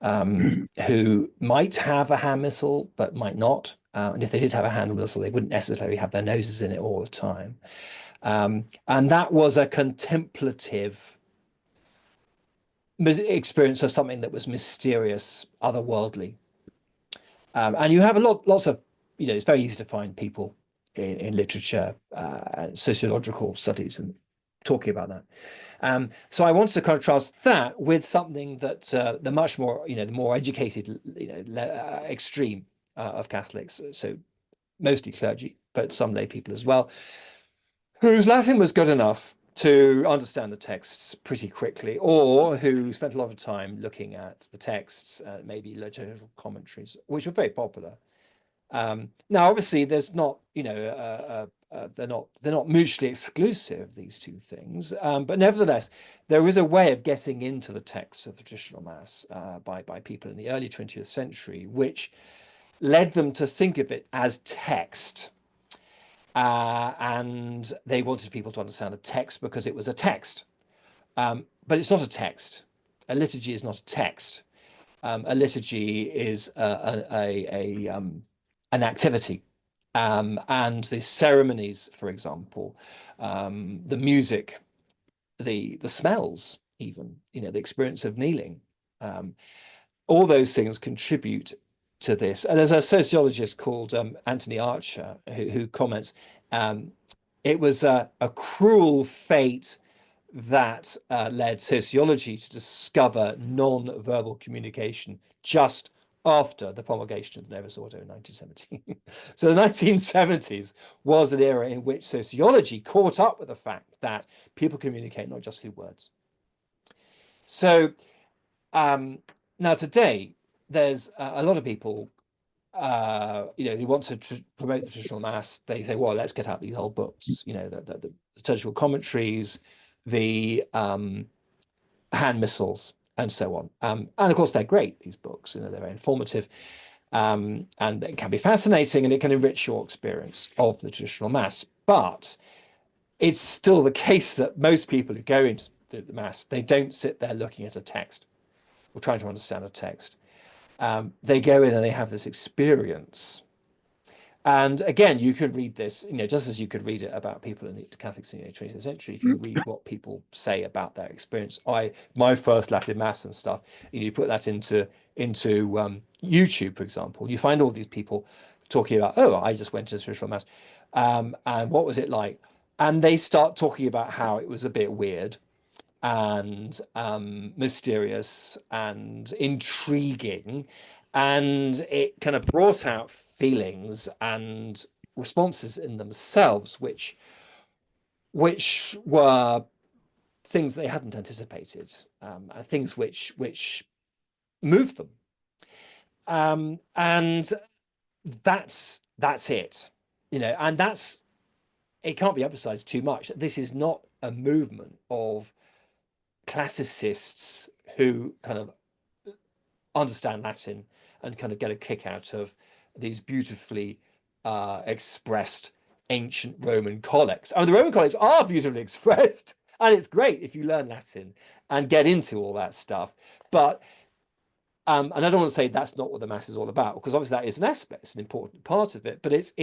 who might have a hand missal but might not. And if they did have a hand missal, they wouldn't necessarily have their noses in it all the time. And that was a contemplative experience of something that was mysterious, otherworldly. And you have lots of, it's very easy to find people in literature and sociological studies and talking about that. So I wanted to contrast that with something that the much more, the more educated, extreme of Catholics, so mostly clergy, but some lay people as well, whose Latin was good enough to understand the texts pretty quickly, or who spent a lot of time looking at the texts, maybe liturgical commentaries, which were very popular. Now, obviously, there's not, they're not mutually exclusive, these two things, but nevertheless, there is a way of getting into the texts of the traditional Mass by people in the early 20th century, which led them to think of it as text. And they wanted people to understand the text because it was a text. But it's not a text. A liturgy is not a text. A liturgy is an activity. And the ceremonies, for example, the music, the smells, even, the experience of kneeling, all those things contribute to this. And there's a sociologist called Anthony Archer who comments, it was a cruel fate that led sociology to discover non-verbal communication just after the promulgation of the Novus Ordo in 1917. So the 1970s was an era in which sociology caught up with the fact that people communicate not just through words. So now today, there's a lot of people, who want to promote the traditional Mass. They say, well, let's get out these old books, the liturgical commentaries, the hand missals, and so on. And of course, they're great, these books. They're very informative, and it can be fascinating, and it can enrich your experience of the traditional Mass. But it's still the case that most people who go into the Mass, they don't sit there looking at a text or trying to understand a text. They go in and they have this experience. And again, you could read this, just as you could read it about people in the Catholics in the 20th century. If you read what people say about their experience, my first Latin Mass and stuff, you put that into YouTube, for example, you find all these people talking about, oh, I just went to a spiritual Mass, and what was it like? And they start talking about how it was a bit weird and mysterious and intriguing, and it kind of brought out feelings and responses in themselves which were things they hadn't anticipated, things which moved them, and that's it, and it can't be emphasized too much. This is not a movement of classicists who kind of understand Latin and kind of get a kick out of these beautifully expressed ancient Roman collects. I mean, the Roman collects are beautifully expressed, and it's great if you learn Latin and get into all that stuff. But and I don't want to say that's not what the Mass is all about, because obviously that is an aspect, it's an important part of it. But it's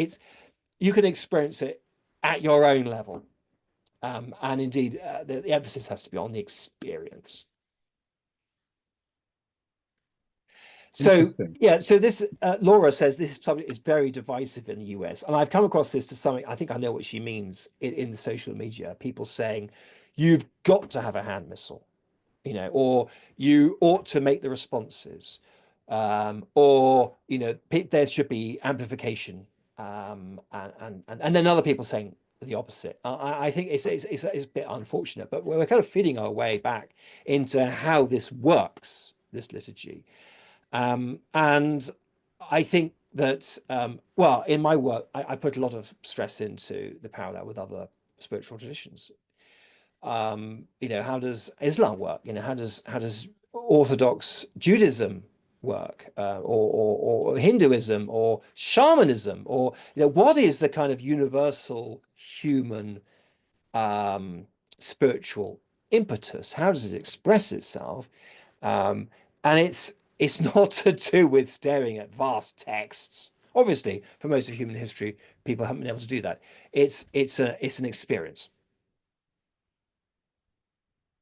you can experience it at your own level. And indeed, the emphasis has to be on the experience. So yeah, so this Laura says this subject is very divisive in the US, and I've come across this to something. I think I know what she means in the social media. People saying you've got to have a hand missal, or you ought to make the responses, or there should be amplification, and then other people saying the opposite. I think it's a bit unfortunate, but we're kind of feeding our way back into how this works, this liturgy. And I think that, well, in my work, I put a lot of stress into the parallel with other spiritual traditions. How does Islam work? How does Orthodox Judaism work, or Hinduism, or shamanism, or what is the kind of universal human spiritual impetus? How does it express itself? And it's not to do with staring at vast texts. Obviously, for most of human history, people haven't been able to do that. It's an experience.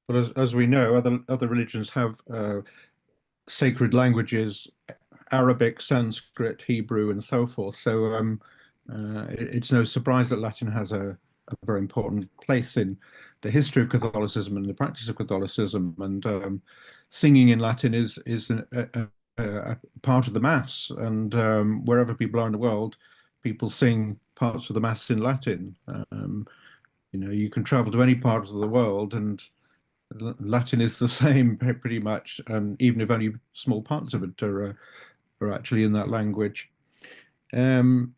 But as we know, other religions have sacred languages, Arabic, Sanskrit, Hebrew, and so forth. So it's no surprise that Latin has a very important place in the history of Catholicism and the practice of Catholicism. And singing in Latin is a part of the Mass. And wherever people are in the world, people sing parts of the Mass in Latin. You can travel to any part of the world, and Latin is the same pretty much, even if only small parts of it are actually in that language. There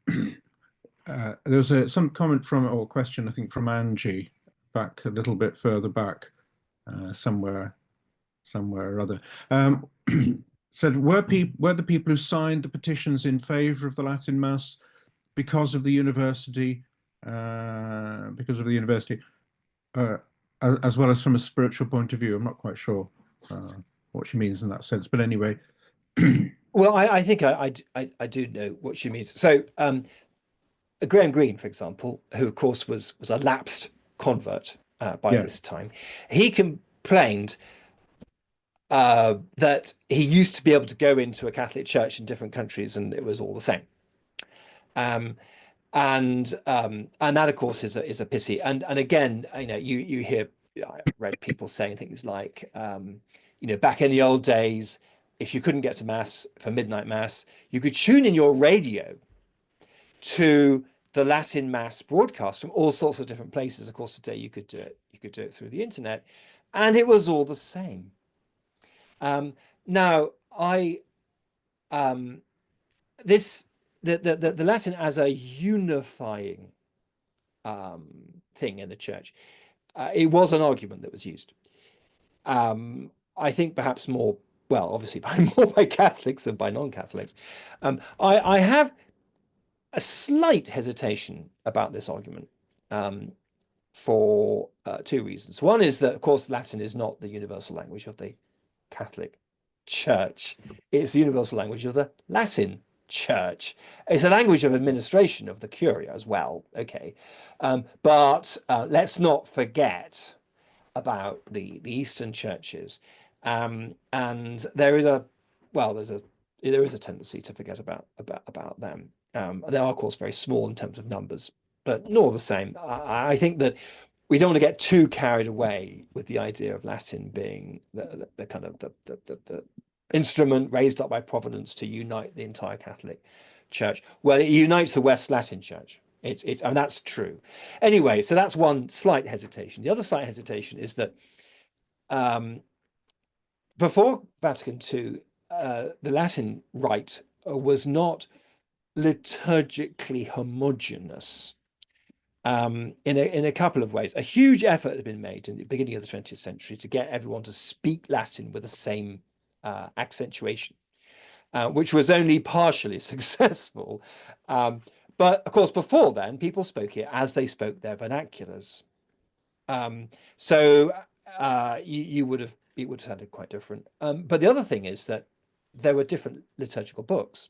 was some comment or question, I think, from Angie, back a little bit further back, somewhere or other. Said, were the people who signed the petitions in favour of the Latin Mass because of the university, as well as from a spiritual point of view? I'm not quite sure what she means in that sense, but anyway. Well, I think I do know what she means. So Graham Greene, for example, who of course was a lapsed convert by this time, he complained that he used to be able to go into a Catholic church in different countries and it was all the same. And that, of course, is a pity. And again, you hear, I've read people saying things like, back in the old days, if you couldn't get to Mass for midnight Mass, you could tune in your radio to the Latin Mass broadcast from all sorts of different places. Of course, today you could do it. You could do it through the internet, and it was all the same. Now, the Latin as a unifying thing in the church, it was an argument that was used. I think perhaps more, well, obviously more by Catholics than by non-Catholics. I have a slight hesitation about this argument for two reasons. One is that, of course, Latin is not the universal language of the Catholic Church. It's the universal language of the Latin church. It's a language of administration of the Curia as well. Okay, but let's not forget about the Eastern churches, and there is a tendency to forget about them. They are, of course, very small in terms of numbers, but nor the same. I think that we don't want to get too carried away with the idea of Latin being the kind of the instrument raised up by Providence to unite the entire Catholic Church. Well, it unites the West Latin Church. And that's true. Anyway, so that's one slight hesitation. The other slight hesitation is that before Vatican II, the Latin rite was not liturgically homogeneous. In a couple of ways. A huge effort had been made in the beginning of the 20th century to get everyone to speak Latin with the same accentuation, which was only partially successful. But of course, before then, people spoke it as they spoke their vernaculars. So it would have sounded quite different. But the other thing is that there were different liturgical books.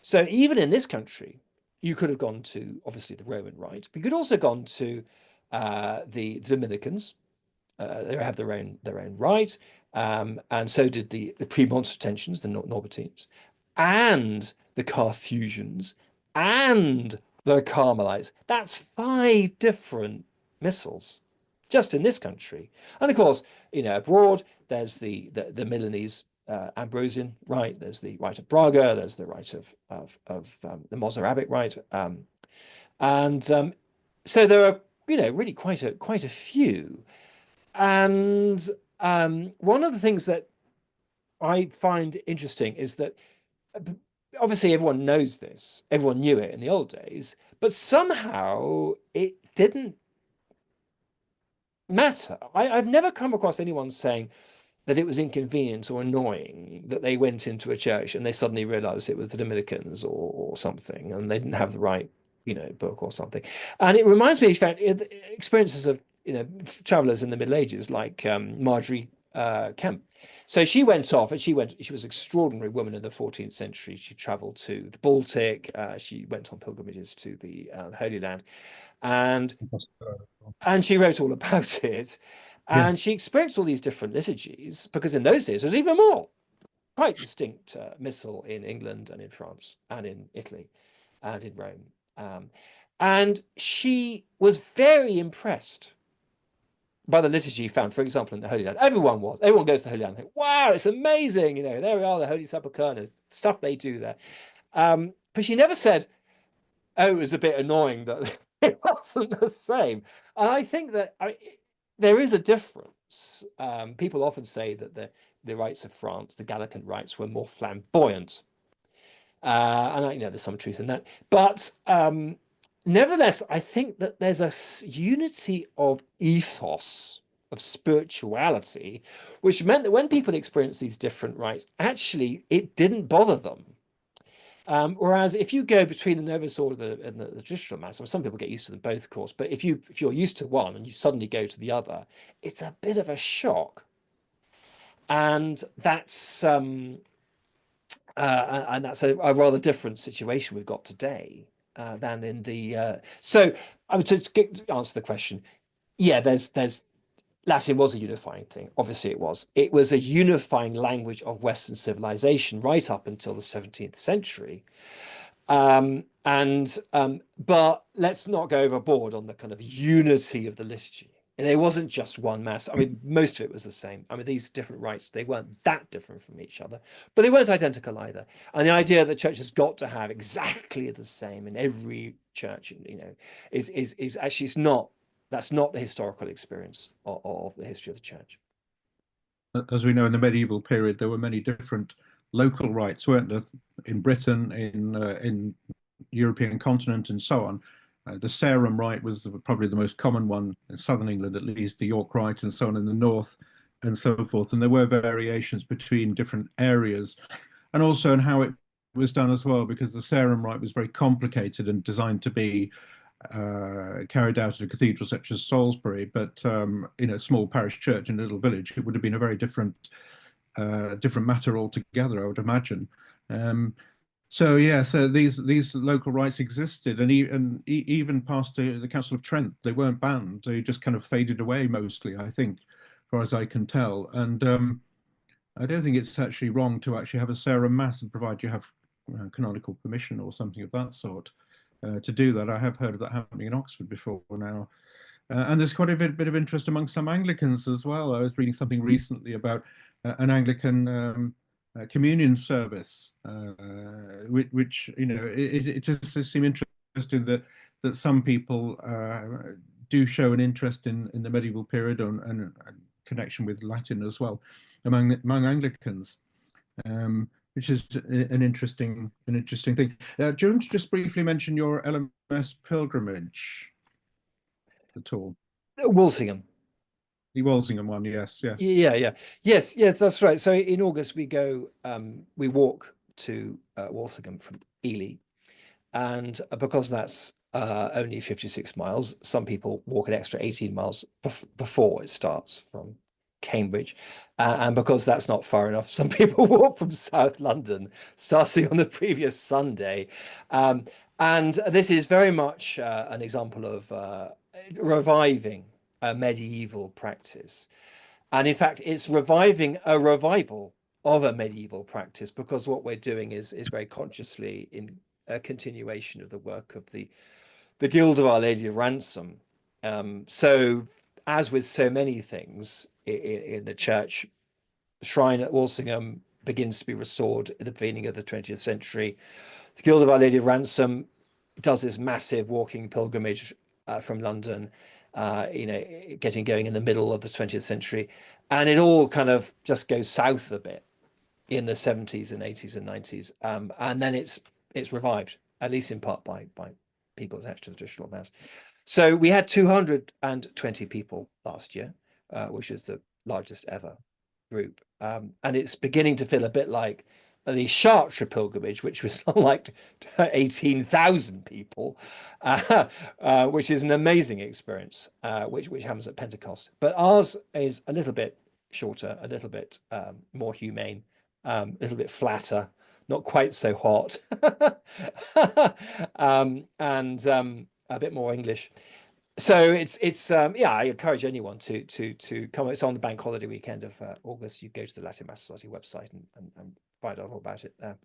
So even in this country, you could have gone to, obviously, the Roman Rite, but you could also have gone to the Dominicans. They have their own rite, and so did the Premonstratensians, the Norbertines, and the Carthusians, and the Carmelites. That's 5 different missals just in this country. And of course, abroad, there's the Milanese Ambrosian rite, there's the rite of Braga, there's the rite of the Mozarabic rite, and so there are really quite a few. And one of the things that I find interesting is that obviously everyone knows this, everyone knew it in the old days, but somehow it didn't matter. I've never come across anyone saying that it was inconvenient or annoying that they went into a church and they suddenly realized it was the Dominicans or something, and they didn't have the right, book or something. And it reminds me, in fact, experiences of, travelers in the Middle Ages, like Marjorie Kemp. So she went off and she was an extraordinary woman in the 14th century. She traveled to the Baltic. She went on pilgrimages to the Holy Land, and she wrote all about it. And she experienced all these different liturgies, because in those days there was even more quite distinct Missal in England and in France and in Italy and in Rome. And she was very impressed by the liturgy found, for example, in the Holy Land. Everyone goes to the Holy Land and think, wow, it's amazing. there we are, the Holy Sepulchre, and the stuff they do there. But she never said, oh, it was a bit annoying that it wasn't the same. And I think that there is a difference. People often say that the rites of France, the Gallican rites, were more flamboyant. And there's some truth in that. But nevertheless, I think that there's a unity of ethos, of spirituality, which meant that when people experienced these different rites, actually, it didn't bother them. Whereas if you go between the Novus Ordo and the traditional Mass, some people get used to them both, of course, but if you're used to one and you suddenly go to the other, it's a bit of a shock. And that's a rather different situation we've got today than in the. So to answer the question, yeah, there's Latin was a unifying thing. Obviously, it was. It was a unifying language of Western civilization right up until the 17th century. But let's not go overboard on the kind of unity of the liturgy. And there wasn't just one mass. I mean, most of it was the same. I mean, these different rites, they weren't that different from each other, but they weren't identical either. And the idea that the church has got to have exactly the same in every church, is actually, it's not. That's not the historical experience of the history of the church. As we know, in the medieval period, there were many different local rites, weren't there? In Britain, in European continent, and so on. The Sarum rite was probably the most common one in southern England, at least. The York rite, and so on in the north, and so forth. And there were variations between different areas, and also in how it was done as well, because the Sarum rite was very complicated and designed to be carried out at a cathedral such as Salisbury, but in a small parish church in a little village, it would have been a very different matter altogether, I would imagine. So yeah, so these local rights existed, and even past the Council of Trent, they weren't banned. They just kind of faded away mostly, I think, as far as I can tell. And I don't think it's actually wrong to actually have a Sarah Mass, and provide you have canonical permission or something of that sort to do that. I have heard of that happening in Oxford before now. And there's quite a bit of interest among some Anglicans as well. I was reading something recently about an Anglican communion service, which it just seemed interesting that some people do show an interest in the medieval period and connection with Latin as well among Anglicans. Which is an interesting thing. Do you want to just briefly mention your LMS pilgrimage at all? Walsingham. The Walsingham one, yes, yes. Yes, that's right. So in August we go, we walk to Walsingham from Ely, and because that's only 56 miles, some people walk an extra 18 miles before it starts from Cambridge, and because that's not far enough, some people walk from South London, starting on the previous Sunday, and this is very much an example of reviving a medieval practice. And in fact, it's reviving a revival of a medieval practice, because what we're doing is very consciously in a continuation of the work of the Guild of Our Lady of Ransom. So as with so many things in the church, the shrine at Walsingham begins to be restored at the beginning of the 20th century. The Guild of Our Lady of Ransom does this massive walking pilgrimage from London, getting going in the middle of the 20th century. And it all kind of just goes south a bit in the 70s and 80s and 90s. And then it's revived, at least in part by people attached to the traditional mass. So we had 220 people last year, which is the largest ever group. And it's beginning to feel a bit like the Chartres pilgrimage, which was like 18,000 people, which is an amazing experience, which happens at Pentecost. But ours is a little bit shorter, a little bit more humane, a little bit flatter, not quite so hot, and a bit more English. So it's yeah, I encourage anyone to come. It's on the bank holiday weekend of August. You go to the Latin Mass Society website and find out all about it there.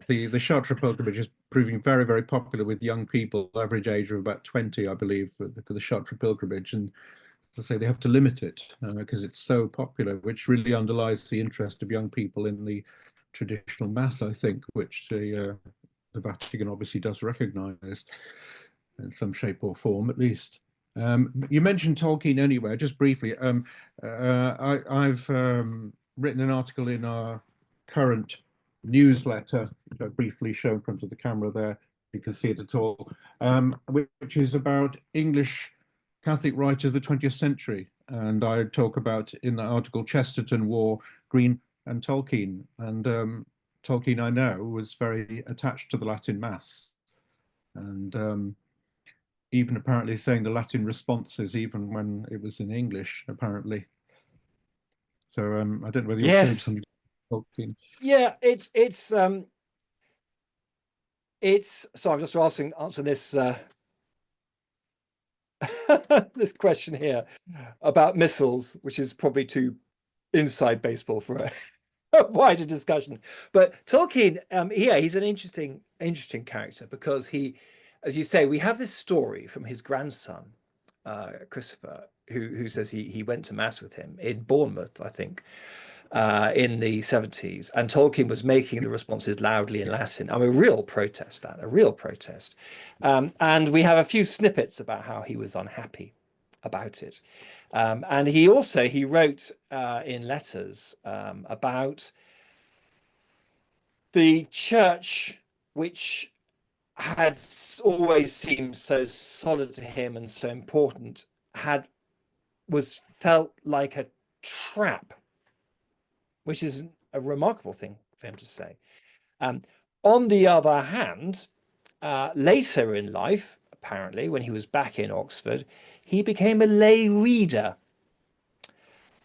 The Chartres pilgrimage is proving very, very popular with young people, average age of about 20, I believe, for the Chartres pilgrimage. And as I say, they have to limit it because it's so popular, which really underlies the interest of young people in the traditional mass, I think, which the Vatican obviously does recognize in some shape or form, at least. You mentioned Tolkien anyway, just briefly. I've written an article in our current newsletter, which I briefly show in front of the camera there. You can see it at all, which is about English Catholic writers of the 20th century. And I talk about in the article Chesterton, War, Green, and Tolkien. And Tolkien, I know, was very attached to the Latin Mass. And even apparently saying the Latin responses even when it was in English, apparently. So I don't know whether you're saying something about Tolkien. Yeah, it's so I'm just answering this this question here about Missals, which is probably too inside baseball for a wider discussion. But Tolkien, yeah, he's an interesting character, because he, as you say, we have this story from his grandson, Christopher, who says he went to mass with him in Bournemouth, I think, in the 70s, and Tolkien was making the responses loudly in Latin. I mean, a real protest. And we have a few snippets about how he was unhappy about it. And he wrote in letters about the church, which had always seemed so solid to him and so important, was felt like a trap, which is a remarkable thing for him to say. On the other hand, later in life, apparently, when he was back in Oxford, he became a lay reader.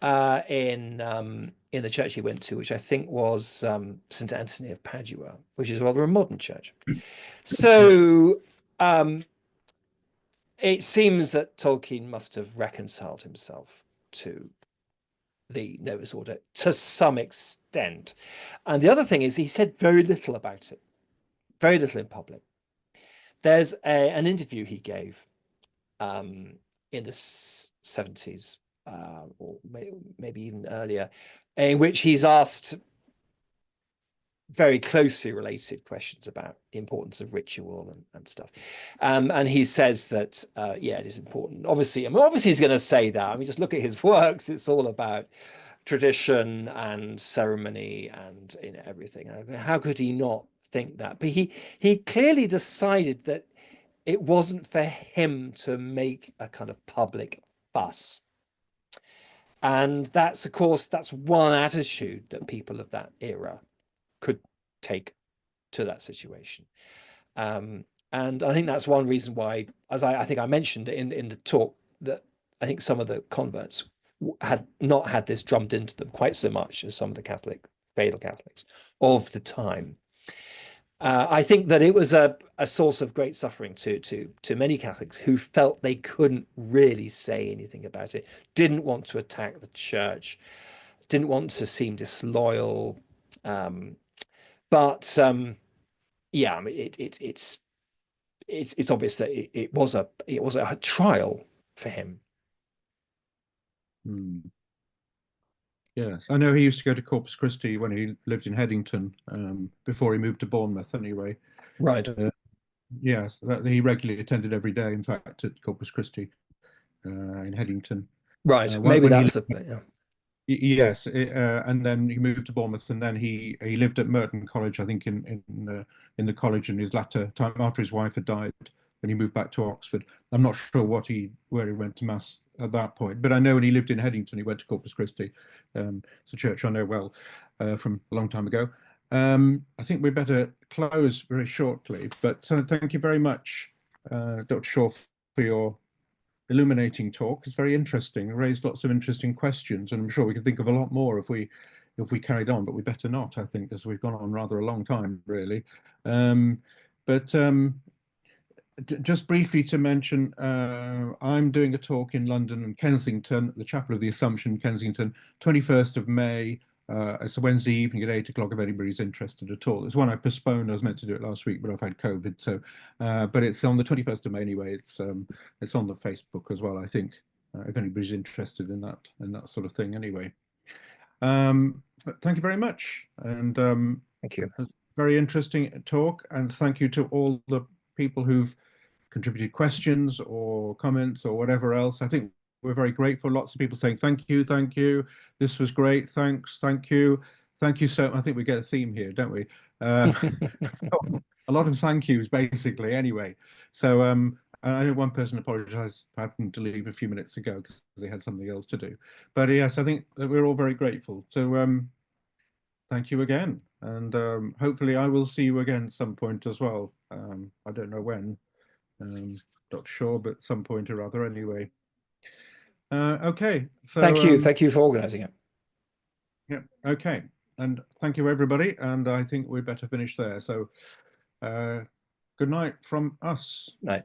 in the church he went to, which I think was St. Anthony of Padua, which is rather a modern church. So it seems that Tolkien must have reconciled himself to the Novus Ordo to some extent. And the other thing is he said very little about it, very little in public. There's an interview he gave in the 70s, or maybe even earlier, in which he's asked very closely related questions about the importance of ritual and stuff. And he says that, yeah, it is important. Obviously, I mean, obviously he's going to say that. I mean, just look at his works. It's all about tradition and ceremony and everything. How could he not think that? But he clearly decided that it wasn't for him to make a kind of public fuss. And that's, of course, that's one attitude that people of that era could take to that situation. And I think that's one reason why, as I think I mentioned in the talk, that I think some of the converts had not had this drummed into them quite so much as some of the faithful Catholics of the time. I think that it was a source of great suffering to many Catholics who felt they couldn't really say anything about it, didn't want to attack the church, didn't want to seem disloyal. But yeah, I mean, it's obvious that it was a trial for him. Yes, I know he used to go to Corpus Christi when he lived in Headington, before he moved to Bournemouth anyway. Right. Yes, he regularly attended every day, in fact, at Corpus Christi in Headington. Right, maybe that's yeah. Yes, and then he moved to Bournemouth, and then he lived at Merton College, I think, in the college in his latter time after his wife had died, and he moved back to Oxford. I'm not sure where he went to mass at that point, but I know when he lived in Headington, he went to Corpus Christi. It's a church I know well from a long time ago. I think we better close very shortly, but thank you very much, Dr. Shaw, for your illuminating talk. It's very interesting. It raised lots of interesting questions, and I'm sure we could think of a lot more if we carried on, but we better not, I think, as we've gone on rather a long time, really. Just briefly to mention, I'm doing a talk in London and Kensington, the Chapel of the Assumption, Kensington, 21st of May. It's a Wednesday evening at 8 o'clock if anybody's interested at all. It's one I postponed. I was meant to do it last week, but I've had COVID. So, but it's on the 21st of May anyway. It's on the Facebook as well, I think, if anybody's interested in that sort of thing anyway. But thank you very much. And thank you. Very interesting talk. And thank you to all the people who've contributed questions or comments or whatever else. I think we're very grateful. Lots of people saying thank you, this was great, thanks, thank you so. I think we get a theme here, don't we? A lot of thank yous basically anyway. So I know one person apologized for having to leave a few minutes ago because they had something else to do, but yes, I think that we're all very grateful. So thank you again, and hopefully I will see you again at some point as well. I don't know when, Dr. Shaw, but some point or other anyway. Okay, so thank you for organizing it. Yeah, okay, and thank you everybody, and I think we better finish there. So good night from us. Night.